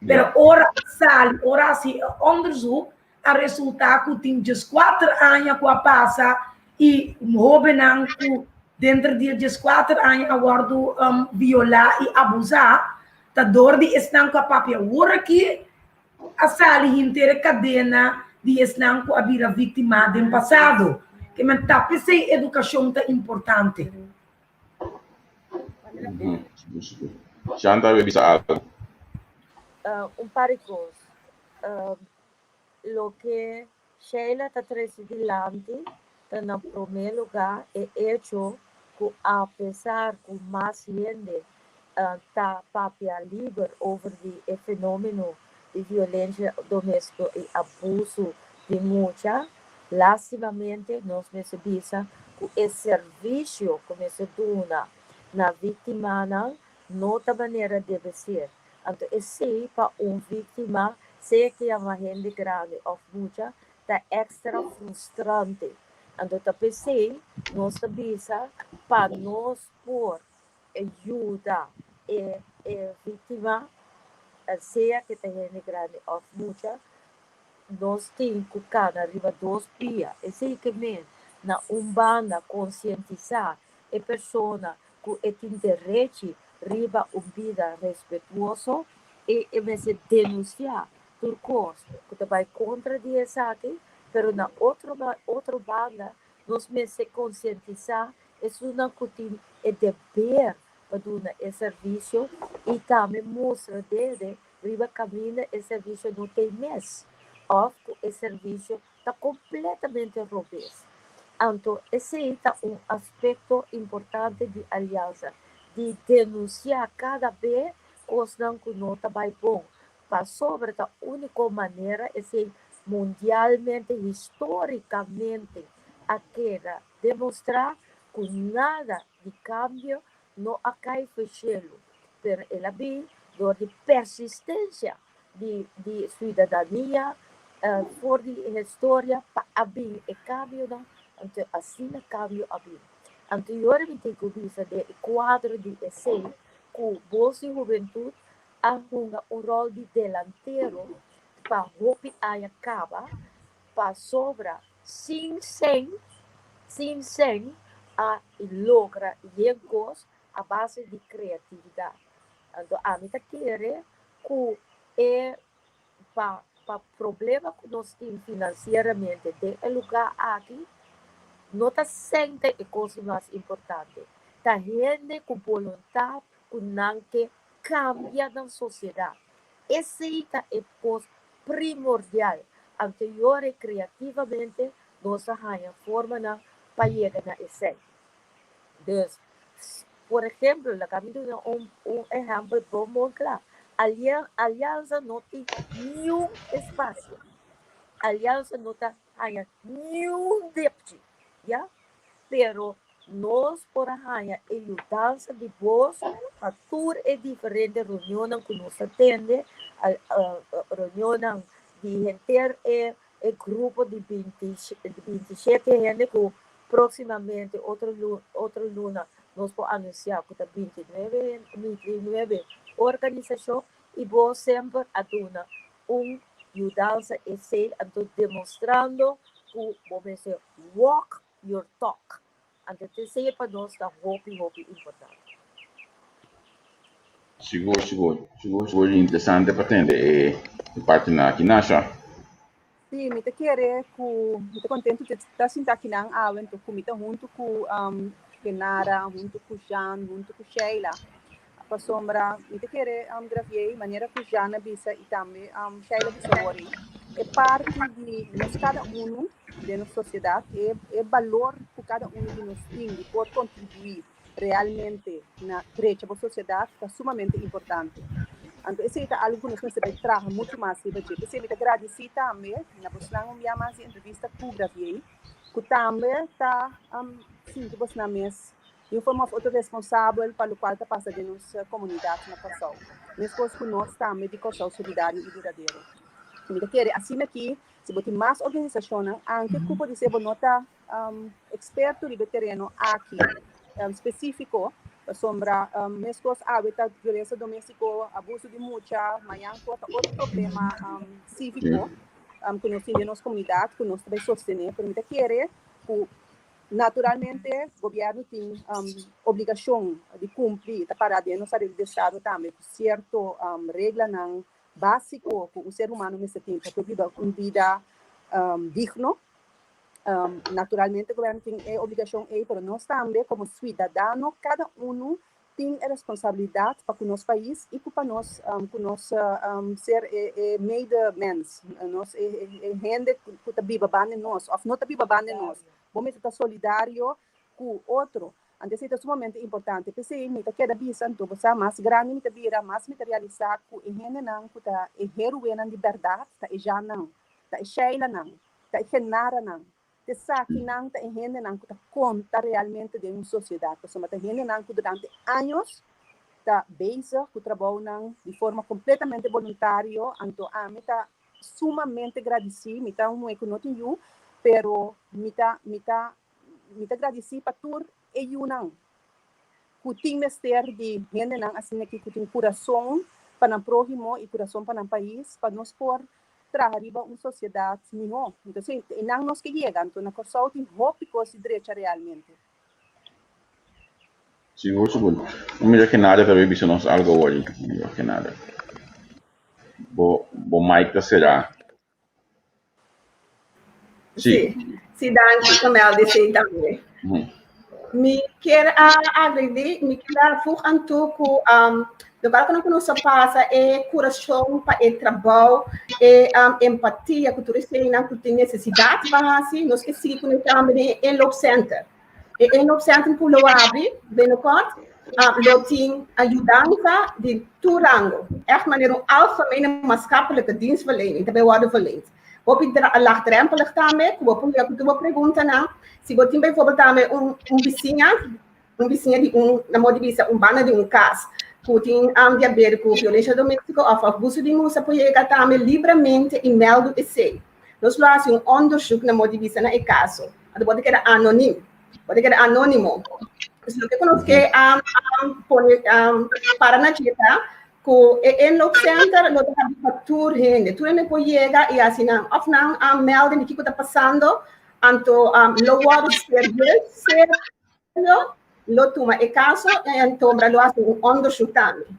Pero ora sal, ora se onderzoek, a resultado que tem 4 anos que passa e rouba não dentro de 4 anos agora violar e abusar, tá dor de estar com a papia ora aqui a sali inteira cadena de estar com a vira vítima do passado. Que man tapi say educação tá importante. Shanta bisa algo. Un par de cosas. Lo que Sheila está delante, en el primer lugar, es hecho que a pesar que más gente está papia libre over el fenómeno de violencia doméstica y abuso de mucha, lastimamente nos necesita que el servicio que se da na víctima no de maneira deve ser. Então, esse para vítima, sei que é uma gente grande ou muita, está extra frustrante. Então, eu pensei, nós sabemos, para nós por ajuda e vítima, seja que tem gente grande ou muita, nós temos que ficar na riba dos dias. Esse que mesmo, na umbanda, conscientizar a pessoa que tem direito riba vida respetuoso e se denunciar por coisa que vai contra de aqui, pero na outra banda nós se conscientizar é uma que é dever para dar esse serviço e também mostra dele riba caminho esse serviço não tem mês ou esse serviço está completamente roubado. Então esse é aspecto importante de aliança, de denunciar cada vez coisas que não está bem bom. Para sobre a única maneira é ser mundialmente, historicamente, aquela demonstrar que nada de cambio não acai fechado. Pero ela vem de persistência de cidadania, por de história, para abrir o cambio, então assim o cambio abrir. Anteriormente, eu disse de quadro de essay, que o Bolsa e Juventude arruma um rol de delantero para roupa a acaba, para sobra, sem a logra legos a base de criatividade. Então, a mim quer que é para problema que nós temos financeiramente de lugar aqui, não está sempre a coisa mais importante. Está gente com vontade que não quer cambiar na sociedade. Esse é a coisa primordial. Anterior e criativamente, nós arranjamos forma para chegar a esse. Então, por exemplo, la caminho exemplo bom muito claro. Aliança não tem nenhum espaço. Aliança não tem nenhum depth. Yeah? Pero nós por arranhar a mudança de voz, a tour é diferente reunião que nos atende, a reunião de gente é grupo de 27 gente que proximamente outra luna nós podemos anunciar que está 29 organização e vos sempre aduna mudança e ser demonstrando que você walk your talk. Então, isso para nós está muito importante. Chegou interessante para atender a parte na Kinasha. Sim, me quero muito contente de estar sentado aqui na aula, então comigo junto com Kenara, junto com Jean, junto com Sheila. Para sombra, me quero gravar maneira que Jean bisa e também Sheila bisa é parte de nós cada de nossa sociedade, é valor que cada de nós tem, de poder contribuir realmente na brecha da sociedade é sumamente importante. Então, esse é algo que nós precisamos trabalhar muito mais para gente. Esse é agradecer também, na Bosnang me mais entrevista com o Gravier, que também está sim, que você na mesa, de forma autorresponsável para o qual está passando na nossa comunidade na Kosovo. Nós que nós também de Kosovo solidário e verdadeiro. Eu quero assim aqui, se você tem mais organizações, anche que pode ser nota experto de terreno aqui específico sombra mescos hábitat violência doméstica, abuso de mulher, mas outro problema cívico que nós temos na nossa comunidade, que nós também sostener, porque querer naturalmente o governo tem obrigação de cumprir para a nossa rede de Estado também certo regra não básico que o ser humano nesse tempo para viver uma vida digno. Naturalmente o governo tem obrigação mas nós também como cidadãos cada um tem a responsabilidade para o nosso país e para nós ser made mens nós gente que está viva bem nós ou não está viva bem nós vamos estar solidário com outro. Então, isso é sumamente importante. Porque se me queda bisa, então você mais grande, me vira mais materializar com a gente não, que está heroína de verdade, está já não, está cheia não, está genera não. Te saque não, está gente não, que está conta realmente de uma sociedade. Porque a gente não, que durante anos está base, que trabalha de forma completamente voluntária, então a mim está sumamente agradecida, me está um econômico, pero me está agradecida para tudo. E eu não, que tem mestre de gente não assim que tem coração para o próximo e coração para o país para nós por trazer uma sociedade melhor. Então, não nós que chegamos, então na Kosovo tem hope que se direita realmente. Seguro, seguro. Não me que nada também bisa nós algo hoje, não que nada. Bo Mike será. Sim, danke, como eu disse também. Me quer agredir, me quer focar que do barco que nós passa é coração para o trabalho, é empatia que todos têm necessidade para assim, nós que se conectamos em Love Center. Em Love Center por lo abre, bem no corte, lo tem ajudança de todo rango. É maneira algemene maatschappelijke dienstverlening, também worden verleend. Op je laagdrempelig daarmee, ik wil perguntar se você tem bijvoorbeeld também vizinha de na modo bana de caso, que tem diabetes com violência doméstica ou abuso de mulher, pode chegar também livremente e meldo esse. Nós fazemos onderzoek na modo na caso, pode ser anônimo, anônimo. Então, que nós que para na dieta en Love Center lo dejan factur gente tú no puedes llegar y así nada of nan melden que está pasando anto lo water serio lo toma el caso en tombra lo hace un onderzoek también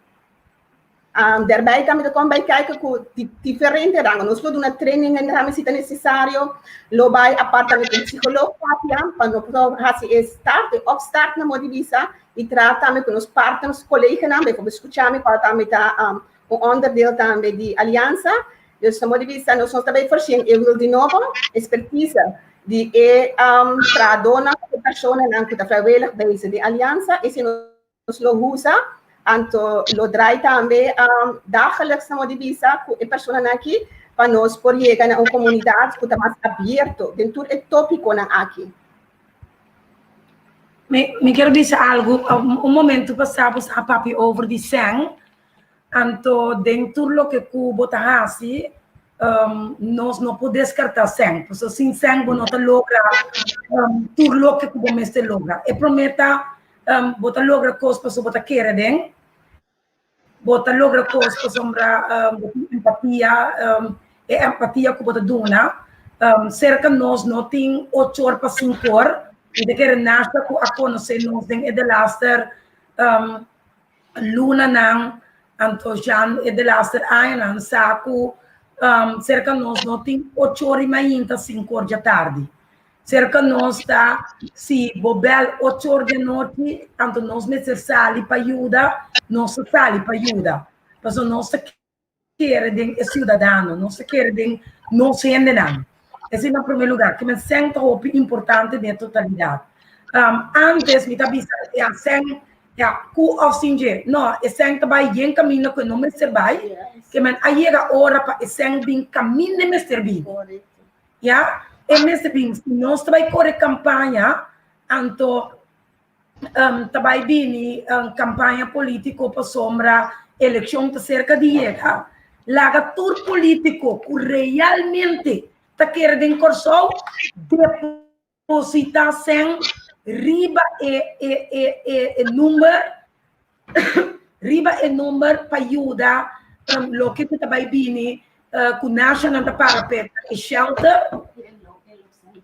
daarbij kan je komen bij kijken hoe differente rangen nos doen een training en rammen zitten necessario lo bij aparte met een psycholoog quando hasi opstart na modivisa e trata com os partners, collega's, bijvoorbeeld escuchamos qual também está onderdeel também de aliança. Dus de modivisa nós também forcem eu wil de novo expertise de para dona pessoa que está vrijwillig bezig de aliança e se nós lo usa anto lo draai também dagelijks na modivisa com a pessoa aqui para nós por chegar na uma comunidade que está mais aberto dentro do tópico aqui. Me quero dizer algo, momento passamos a papi over de sang, anto dentro do que Cuba está assim, nós não podemos descartar sang, porque sem sang não está logra tudo o que Cuba mestre logra. E prometa, bota logra coisas para bota querer den, bota logra coisas para sombra empatia, empatia que bota dona, cerca nós não tem 8 horas para 5 horas. E que nasta ko ako no se nos den de laster luna nang anto jan de laster ayan saco cerca nos no tem 8 horas e meia 5 horas da tarde cerca nos está se bobel 8 horas da noite anto nos necessari para ajuda nos sali para ajuda porque nós quer den cidadão nós quer den nos ende não. Esse é o primeiro lugar, que me sinto importante na totalidade. Antes, me estava dizendo, Ja, ku assim je. No, eseng tabay yen camino que no me serbay. Que man ayega ora pa eseng bin camine me serbi. Ja, e me serbi. Se nós tabay corre campanha, anto tabay bini campanha político pa sombra eleção ta cerca de ega. Laga tur político que realmente ta quer den corso depositar sem riba e número riba e número para ajudar lo que está vai bini com national da parapet e shelter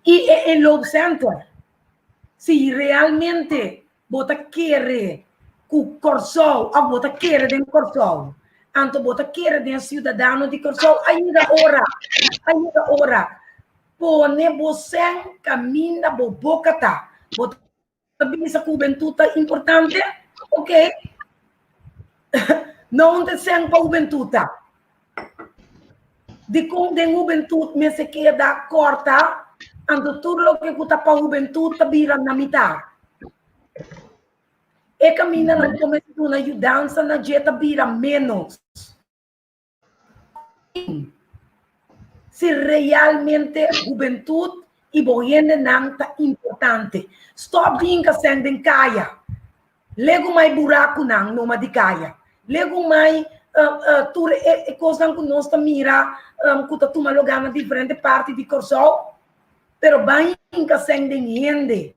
e lob center. Se realmente bota querer com corso, a bota querer den corso, anto bota querer den cidadão de corso, ainda ora, pone você caminha boca tá. Bota bisa juventude importante, ok? Não tem sem para juventude. De com den juventude me se queda corta, ando tudo lo que cuta para juventude vira na mitad. E caminha na começo na ajudança na jeta vira menos. Se realmente juventude e boiende não tá importante. Stop vinca sendo em caia. Lego mais buraco não, numa de caia. Lego mais tu coisa que nós tá mira que tá toma lugar na diferente parte de corso. Pero vai vinca sendo em ende.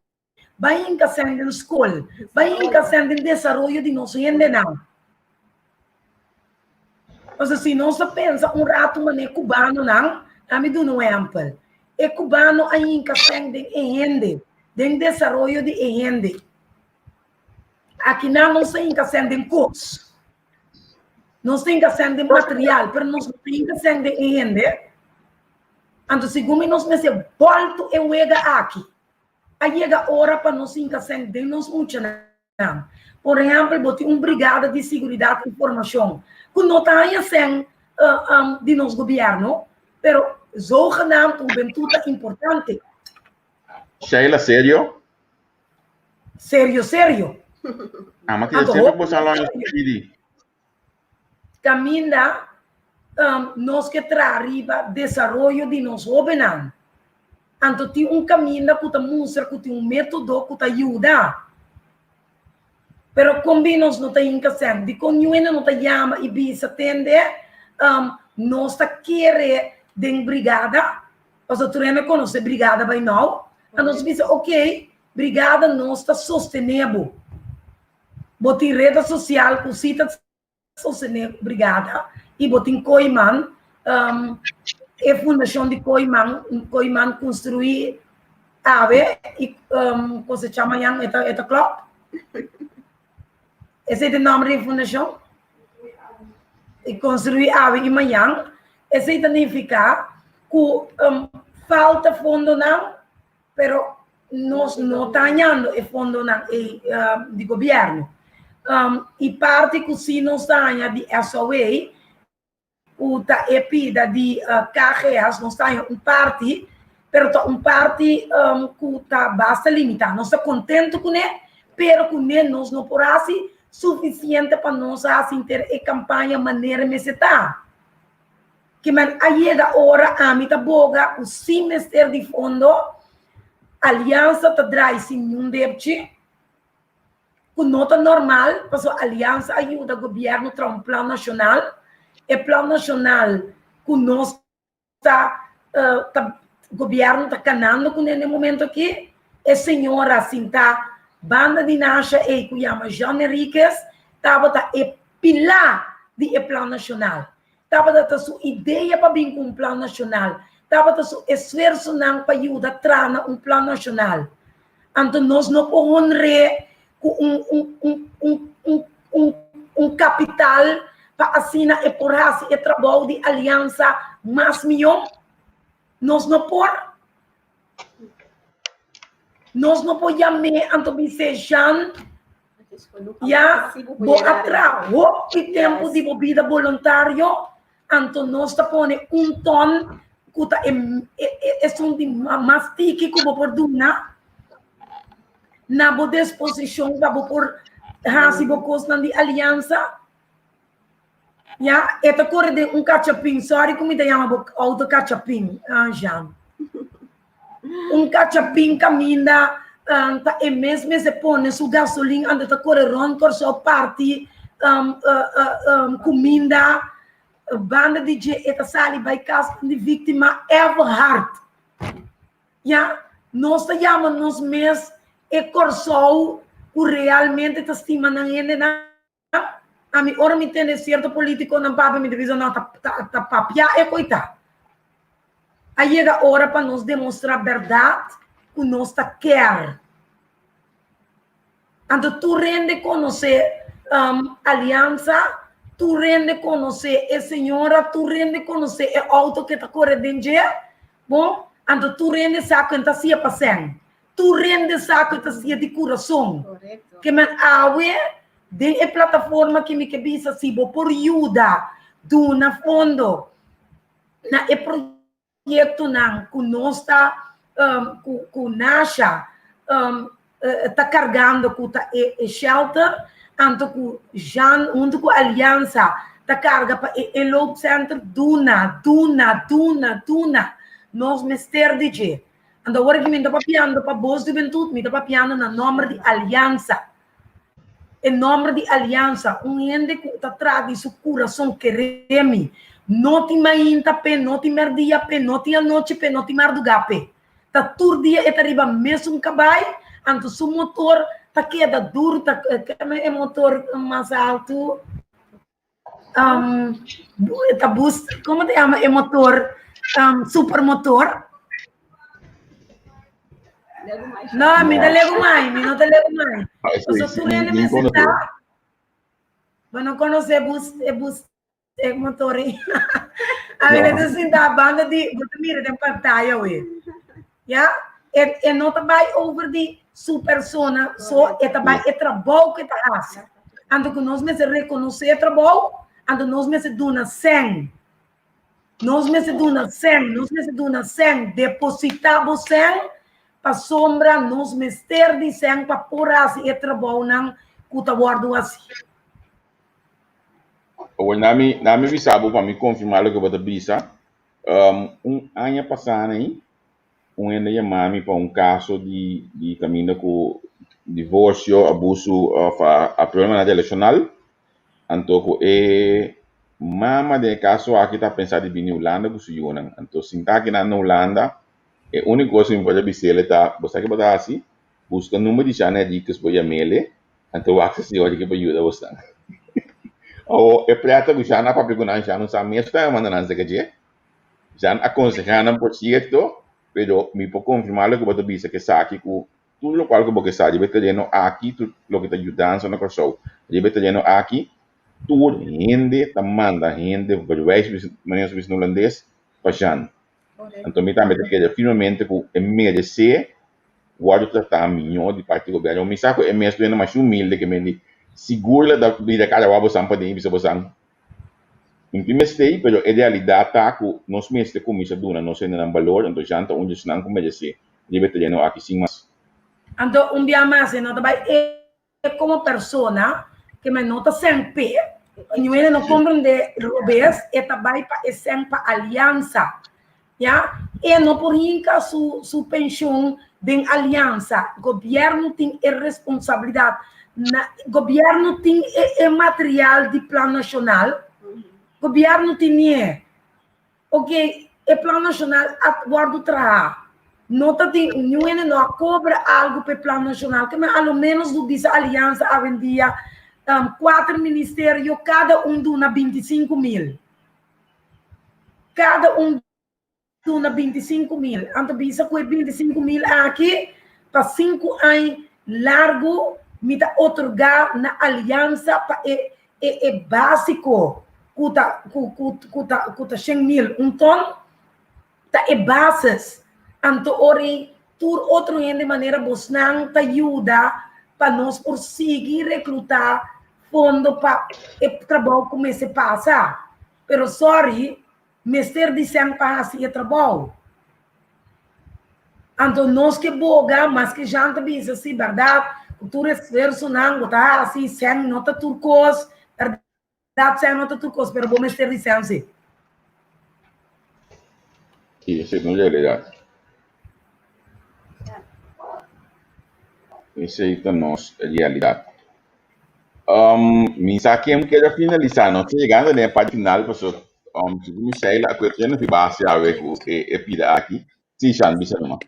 Vai vinca sendo em escola. Vai vinca sendo em desenvolvimento de nosso ende não. Mas assim, nós pensa rato mané cubano não, a me do no exemplo. E cubano ainda sendo em ende. Den desarrollo de ende. Aqui não se ainda sendo em curso. Não se ainda sendo em material, mas não se ainda sendo em ende. Então, segundo nós me se volto e wega aqui. Aí chega a hora para nós ainda sendo de nós muito não. Por exemplo, bote brigada de segurança e informação. Que não está sem de nosso governo, pero zorga naam tu bentuta importante. Sheila, sério? Sério. Ah, mas que sempre você fala em Caminha nós que arriba desenvolvimento de nós governo. Então, tem caminho que mostra que tem método que ajuda. Pero combinos não tem incasem. De conjuene não tem chama e bisa tende nós tá querer de brigada. Mas o treino conhece brigada by now. A nós bisa ok, brigada nós tá sustentável. Botin rede social com cita sustentável brigada e botin coiman e fundação de coiman construir ave e como se chama yang eta club. Esse é o nome da fundação. E construir ave e manhã. Esse significa que falta fundo não, pero nós não estamos o fundo não de governo. E parte que se nós estamos de SOA, o da EPIDA de KGS, nós temos parte, pero parte que está bastante limitado. Nós estamos contentes com ele, pero com ele nós não podemos suficiente para nós ter a campanha maneira me está. Que man aí da hora a mim tá boga o semestre de fundo aliança tá traz sem nenhum débito com nota normal, porque a aliança ajuda o governo para um plano nacional e plano nacional que nós o governo está canando com ele no momento aqui e senhora assim tá banda de Nasha e que chama Jean Henriquez estava a pilar de plano nacional. Estava a sua ideia para vir com um plano nacional. Estava a sua esforço para ajudar a trazer plano nacional. Então, nós não podemos com capital para assinar e por e trabalho de aliança mais melhor. Nós não podemos. Nós não podemos antobisejan já vou atrás o tempo de vida voluntário então nós está pondo tom que tá de mastique que vou por duna na boa disposição para por hasi bocos nan di aliança. Ja, esta corre de cachapim, sorry como te chama auto cachapim, Jean. Cachapim caminha, tá e mesmo se põe su gasolina anda tá corre rond cor só parte, comida, banda DJ esta sali by casa de vítima Everhard. Ja, nós te chama nos mes e corsou o realmente te estima na ende na a mim ora me tem certo político não papa me divisão não tá papia é coitado. Aí chega a hora para nós demonstrar a verdade que nós tá quer. Então tu rende conhecer aliança, tu rende conhecer a senhora, tu rende conhecer o auto que tá correndo dentro, bom? Então tu rende saco que tá se passando. Tu rende saco que tá se de coração. Correcto. Que man awe de a plataforma que me que bisa sibo por ajuda do na fundo na e projeto nang kunosta ku nasha tá carregando ku tá e shelter anto ku jan unto ku aliança tá carga pa e loop center duna nós mester DJ ando agora que me tá papiando pa boss de juventude me tá papiando na nome de aliança. Em nome de aliança, ende que está atrás de seu coração querer-me. Não te mainta pé, não te merdia pé, não te anoite pé, não te marduga pé. Tá todo dia e tá riba mesmo cabai, anto seu motor tá queda duro, tá é motor mais alto. Tá boost, como te chama? É motor supermotor. Não, me dá lego mais, me não te lego mais. Eu sou turende me sentar. Mas não conhecer bus motor. A ver, eu sentar a banda de, você mira de pantalla, ué. Já? E não trabalha over de sua persona, só é trabalho, é trabalho que tá fazendo. Ando que nós mesmo reconhecer trabalho, ando nós mesmo dona 100. Nós mesmo dona 100, depositamos 100. Pa sombra nos mester di sang pa puras e trabaho ng kutawardo assim. O nami bisabo para me confirmar o que você bisa. Ano passado aí, ainda chamami para caso de caminho com divórcio, abuso, a problema nacional. Então, mama de caso aqui tá pensando em vir na Holanda com sua Então, sinta aqui na Holanda. E única coisa que pode dizer é você que pode assim, busca o número de chana de que você mele, então o acesso de hoje que pode ajudar você. Ou é prata que chana para pegar chana não mesmo está mandando nada que chana aconselhando por cierto, pero me pode confirmar que pode dizer que sabe que tudo o qual que você sabe, vai ter aqui tudo o que está ajudando na coisa, vai ter aqui tudo gente tá manda gente verwijs meneer no holandês para chana. Então, me também quer finalmente que é merecer o outro tratar melhor de parte do governo. Me sabe que é mesmo mais humilde que me segura da vida cada uma você pode ir você imprimir mas a realidade tá que nós mesmos como isso duna nós não valor então já então onde não como merecer deve ter aqui sim mas Então dia mais não também é como pessoa que me nota sempre eu não compreende Robes é também para sempre aliança. Ja? E não por hinca sua pensão de aliança. O governo tem a responsabilidade. O governo tem material de plano nacional. O governo tem ok, o plano nacional aguardo trabalho. Nota tem não cobra algo para o plano nacional, que ao menos do dessa aliança a vendia 4 ministérios, cada dona 25 mil. Cada dona 25 mil. Então, bisa com 25 mil aqui, para 5 anos largo, me dá otorgar na aliança para é básico. Cuta 100 mil. Então, tá é bases. Então, ori, tur outro de maneira bosnang ta ajuda para nós conseguir recrutar fundo para o trabalho comece a passar. Pero, sorry, mestre de sang para fazer trabalho. Então, nós que boga, mas que já não bisa, sim, verdade? Cultura sunang, bota assim, sem nota turcos, verdade sem nota turcos, pero bom mestre de sense. Essa não é realidade. Essa é a nossa realidade. Mensagem que eu quero finalizar, não chegando na parte final, pessoal. Se me sei a questão de base a ver o que é pida aqui, sim, Sean, bisa naman.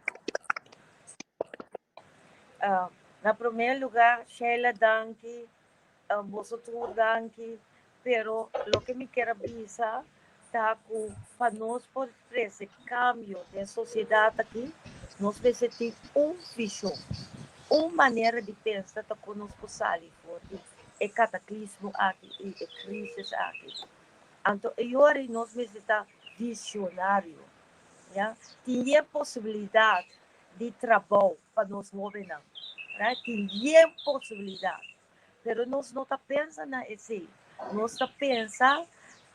Na primeiro lugar, Sheila danke, vosotros danke, pero lo que me quero avisar está que para nós por esse cambio de sociedade aqui, nós precisamos visão, uma maneira de pensar que nós possamos fazer. É cataclismo aqui, é crise aqui. Então, agora nós precisamos visionário, já? Tem possibilidade de trabalho para nós governar, né? Tem possibilidade, mas nós não estamos pensando assim, nós estamos pensando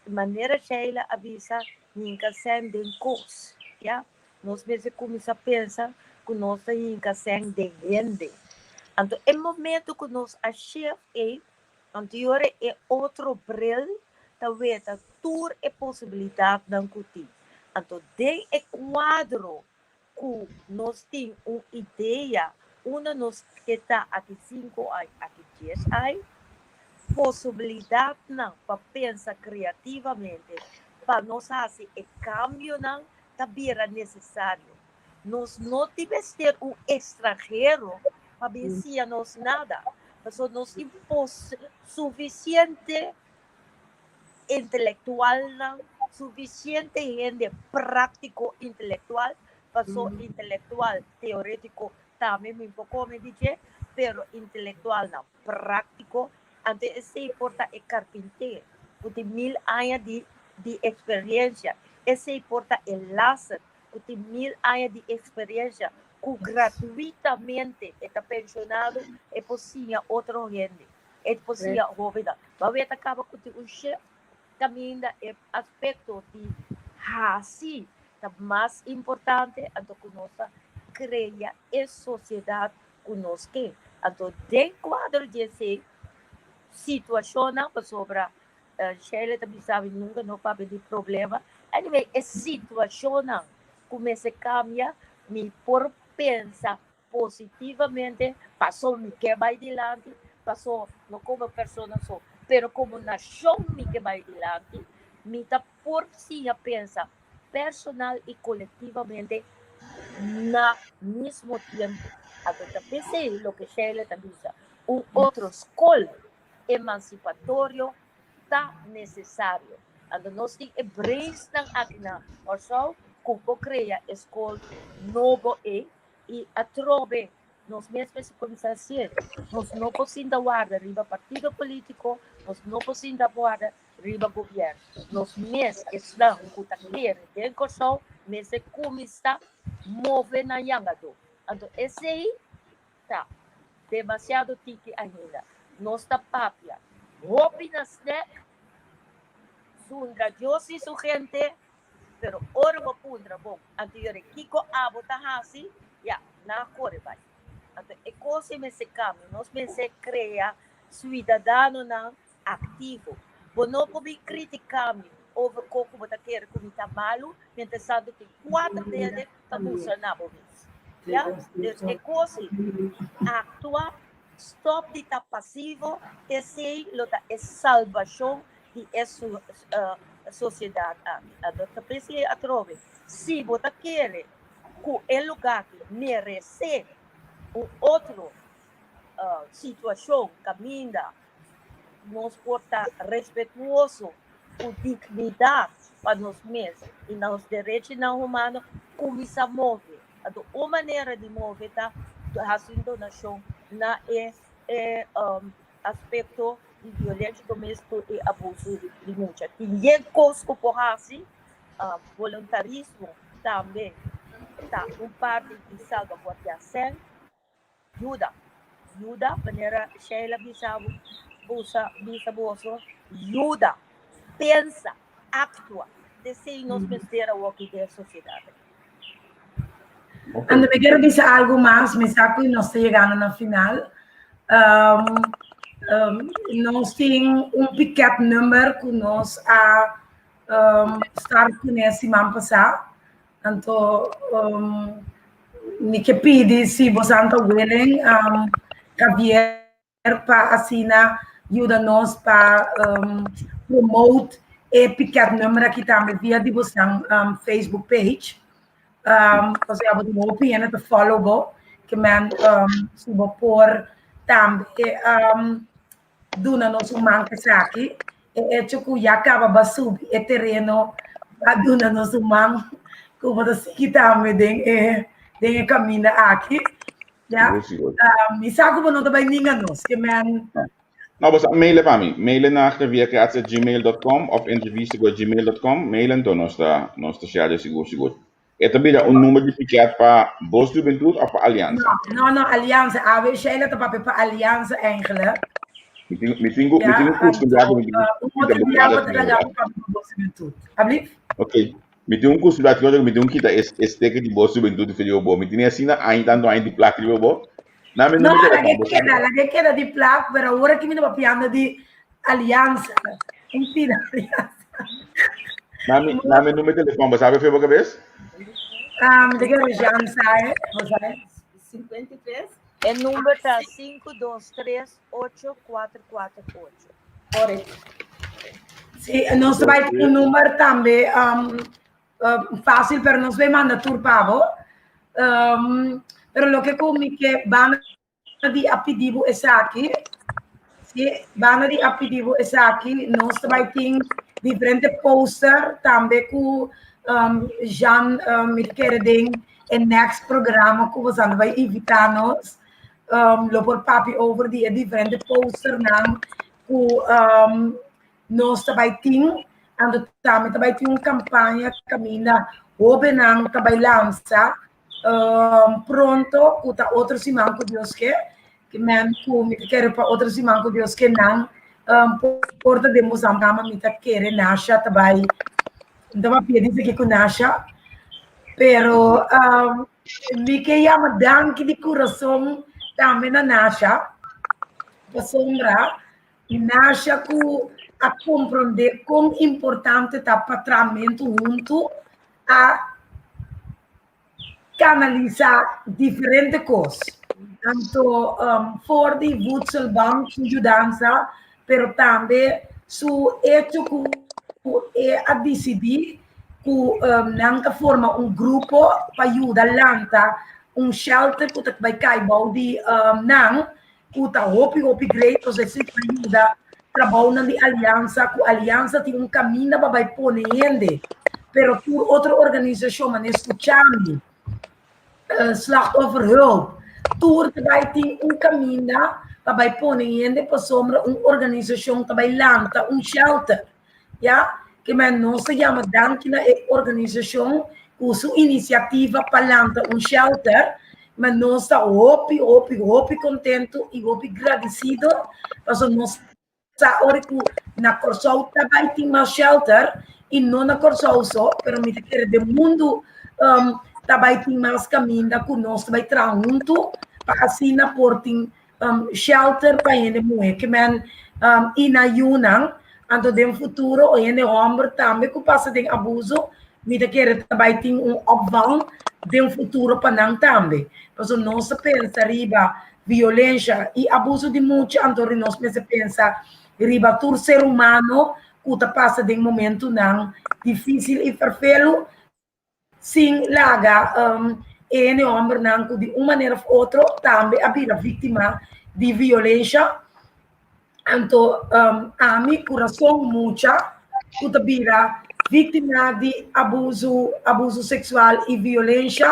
de maneira Sheila avisa, nunca sendo de coisa, já? Nós precisamos começar a pensar que nós nunca sendo de rende. Então, no momento que nós achamos agora é outro brilho, talvez a tour é possibilidade de discutir. Então, dentro do quadro que nós temos uma ideia, nós que está aqui 5 anos, aqui 10 anos, possibilidade não, para pensar criativamente, para nós fazer o cambio não, também era necessário. Nós não devemos ter estrangeiro para vencer nós nada. Mas nós temos suficiente intelectual, não, suficiente gente prático intelectual, para intelectual teórico também um pouco me dizer, pero intelectual não, prático, ante esse importa é carpinteiro, que tem 1000 anos de experiência, esse importa é laço, que tem 1000 anos de experiência, que gratuitamente está pensionado, é possível outra gente, é possível governar. Mas acaba com o chefe, também é aspecto de assim, é mais importante, então que nós cria a sociedade que nós queremos. Então, dentro do quadro dessa situação, sobre a Sheila também sabe, nunca não vai ter problema. Anyway, a situação começa a cambiar, me por pensar positivamente, passou me que vai adiante, passou não como pessoa só, mas como nação me que vai adiante, me está por si a pensar personal e coletivamente na mesmo tempo. Agora, pensei o que Sheila também diz, outro escola emancipatório está necessário. Então, nós temos brainstorm aqui na Warsaw, como criar escola novo e atrove nós mesmos começar a ser. Nós não podemos guardar riba partido político, nós não podemos guardar riba governo. Nós mesmos estamos com a querer de Warsaw, mas começar a mover na Yangado. Então, esse aí está demasiado tiki ainda. Nós está papia. Opinas, né? Sundra, eu sei sua gente, pero ora vou pundra bom. Anterior, Kiko abo tahasi, ya, na corre vai. Então, é coisa me se cambia. Nós me se cria cidadão não ativo. Bom, não pode criticar over como você quer que está malo, pensando que 4 deles está funcionando. Já? Então, é coisa actuar, stop de estar passivo, e sei é salvação de essa sociedade. Então, precisa atrove. Se você quer que o lugar merece outra situação, caminha, nós porta respeituoso, com dignidade para nós mesmos e nos direitos não humanos, começa a mover. Então, uma maneira de mover está fazendo nação na aspecto de violência doméstica e abuso de mulher. E coisa que por assim, voluntarismo também está parte de salvaguardação, ajuda, maneira Sheila Bissau, ajuda, pensa, atua, deseja nos meter ao que da sociedade. Ando me quero dizer algo mais, me saco e nós estamos chegando no final. Nós temos pequeno número que nós estar com esse ano passado. Então, me que pedi se você está willing, Javier, para assinar, ajuda-nos para promote e pequeno número aqui também via de você Facebook page. Você pode me opinar para follow que man se vou pôr também do nosso manca aqui e que já acaba de subir o terreno a do nosso man que vou seguir também den caminho aqui já me sabe como não também ninguém nos que man Nou, basta mailen para mim. Mailen naar gmail.com of entrevista@gmail.com. Mailen dan nossa chave seguro. E também um número de piquet para Boa Juventude of para Aliança. Não, Aliança. A ver, Sheila tá para Aliança eigenlijk. Me tenho curso que já Ok. Me tenho curso que já me tenho que dar este de Boa Juventude de Filho. Me tenho assim ainda de placa de bobo. No, la queda di placa, però ora che mi devo piano di Alianza. Infine, Alianza. Name número de telefone, sabe foi boca vez? De que região sai? 53. O número está 523-8448. Correto. Sì, non so vai un numero também fácil per non svei manda turpavo. Pero lo que come que van di apedivo esaki, sì, van di apedivo esaki, nós vai ter diferente poster também com Jean me quer den en next programa que você vai invitar nós, lo por papi over die diferente poster nan com nós vai ter and também vai ter uma campanha caminha obenang vai lançar pronto kuta outro simão que Deus quer que men ku me quer para outro simão que Deus quer não porta de Moçambique me quer nasha também então pedir que com nasha pero me que chama danke de coração também na nasha para sombra nasha ku a compreender quão importante tá patramento junto a canalizar diferentes coisas. Então, for de voedselbank, ajudança, pero também su hecho que a decidir que não forma grupo para ajudar lanta shelter que vai cair de não que tá hopi great, ou seja, ajuda trabalhando de aliança, que a aliança tem caminho para vai pôr gente, pero por outra organização, mas escutando slachtofferhulp. Tour vai ter caminho para pôr gente para sombra organização também lanta shelter, ja? Que men não se chama danke na organização com sua iniciativa para lanta shelter, mas nós está hopi contento e hopi agradecido, porque nós está hora que na Corsol também tem mais shelter e não na Corsol só, pero me quer de mundo também tem mais caminho que nós vai trazer junto para assim na porting shelter para ele mulher que men e na Yunnan anto de futuro o ele homem também que passa de abuso me quer também tem opvang de futuro para não também porque nós pensa riba violência e abuso de muito anto nós pensa riba todo ser humano que passa de momento não difícil e perfeito sim laga ele homem não que de uma maneira ou outra também a vítima de violência então a mim coração mucha que vira vítima de abuso sexual e violência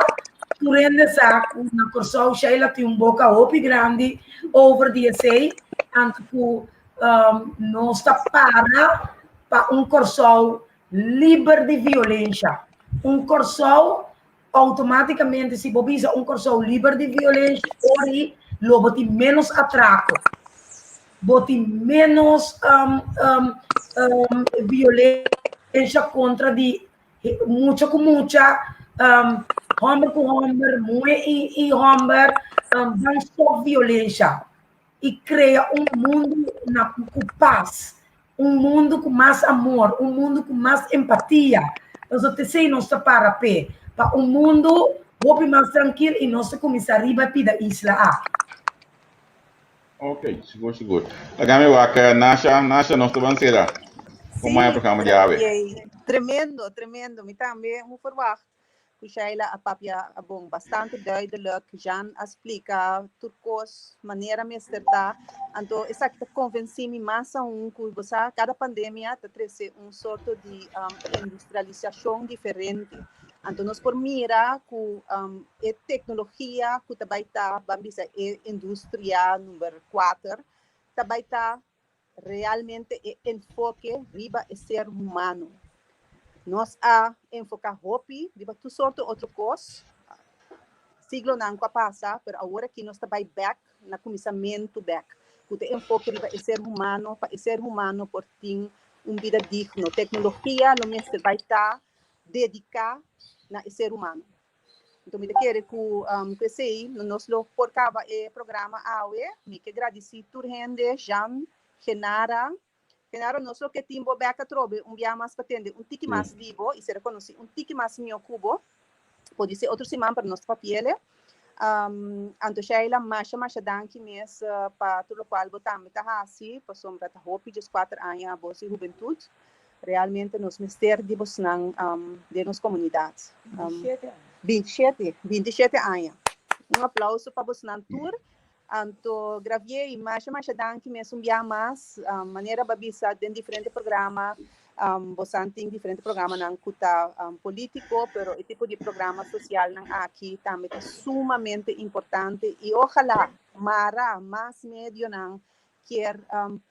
durante essa na coração Sheila tem boca opi grande over the say anto que não está para coração livre de violência coração automaticamente se bobisa coração livre de violência ori logo tem menos atraco boti menos violência contra de mucha com mucha homem com homem mulher e homem não só violência e cria mundo com paz, mundo com mais amor, mundo com mais empatia. Nós te sei nós para pé, para mundo mais tranquilo e nós começar a riba da isla A. Ok, seguro. Agora eu acho que Nasha, nós estamos será. Como é o programa de AVE? Tremendo. Me também me verwacht. Kushaila a papia a bom bastante duidelijk. Jan explica turcos maneira mesterta. Então, essa que convenci-me mais a que cada pandemia te trouxe sorto de industrialização diferente. Então, nós por mira que a tecnologia que também está, vamos dizer, indústria número 4, também está realmente enfoque riba o ser humano. Nós a enfocar hopi, riba tu sorte outro coisa. Siglo não passa, mas agora que nós também back na começamento back. Que enfoque riba o ser humano, para o ser humano por ter vida digna. Tecnologia, no mesmo vai estar dedicar na ser humano. Então, me quero que sei, nós lo porcava o programa AUE, me que agradeci turhende, Jan, Genara, nós lo que timbo beca trobe, dia mais patente, tiki mais vivo, e se reconhece, tiki mais meu cubo, pode ser outro semana para nosso papel. Anto Sheila, masha danke mes para tudo qual botamos tá assim, para sombra tá hopi de 4 anos a vossa juventude. Realmente nos mister de bosnang de nos comunidades. 27 anos. Aplauso para bosnang tour. Anto gravie imagem mais danke mesmo dia mais maneira babisa de diferente programa bosante diferente programa nang kuta político, pero o tipo de programa social nang aqui também é sumamente importante e ojalá mara mais medio nang quer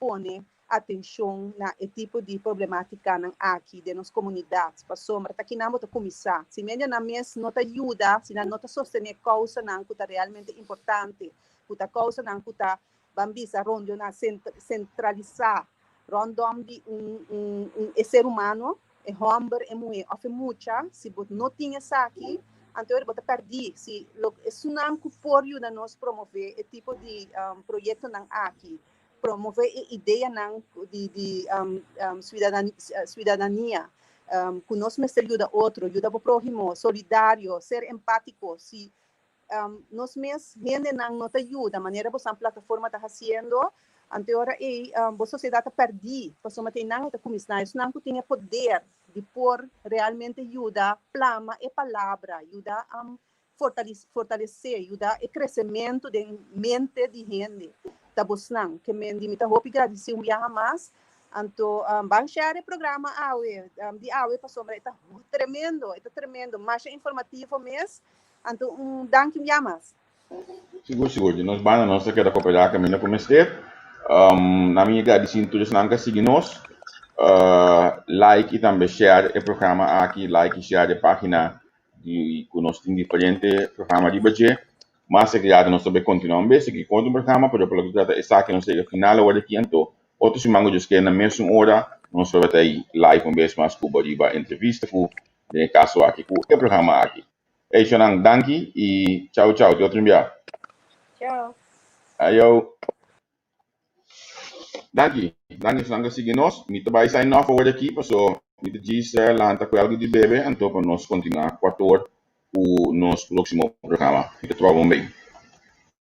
pone atenção na tipo de problemática aqui de nas comunidades, para sombra tá que não vou começar. Se meio na mes não ajuda, se não sostener causa não que realmente importante, que causa não que bambisa rondo na centralizar rondom de ser humano, é homem e mulher, of mucha, se você não tinha isso aqui, então você perdi. Se isso não que for ajuda nós promover esse tipo de projeto não aqui. Promover a ideia de cidadania, que nós me ajuda outro, ajuda o próximo, solidário, ser empático. Se nós mesmos gente não te ajuda, a maneira que a plataforma está fazendo, agora a sociedade perde, a pessoa não está começando, isso não tem poder de pôr realmente ajuda, plama e palavra, ajuda a fortalecer, ajuda o crescimento da mente de gente. Da Bosnang, que me dimita hopi agradecer dia mais, então baixar o programa AUE, de AUE para sombra, está tremendo, mais informativo mesmo, então danke dia mais. Seguro, nós vamos nossa queda cooperar caminho como na minha agradecer todos os que seguem nós, like e também share o programa aqui, like e share a página de que nós temos diferente programa de budget. Mas se criado nós também continuamos bem, se que conta o programa, pero pelo que trata está que nós chega final a hora aqui então, outros mangos que na mesma hora nós vamos ter aí live vez mais com a entrevista com o caso aqui com o programa aqui. É isso não, danke e tchau, de outro dia. Tchau. Ayo. Danke senang seguir nós, me vai sair nova hora aqui, passou me diz lá tá com algo de bebê, então para nós continuar 4 horas o nosso próximo programa. Fica tudo bem.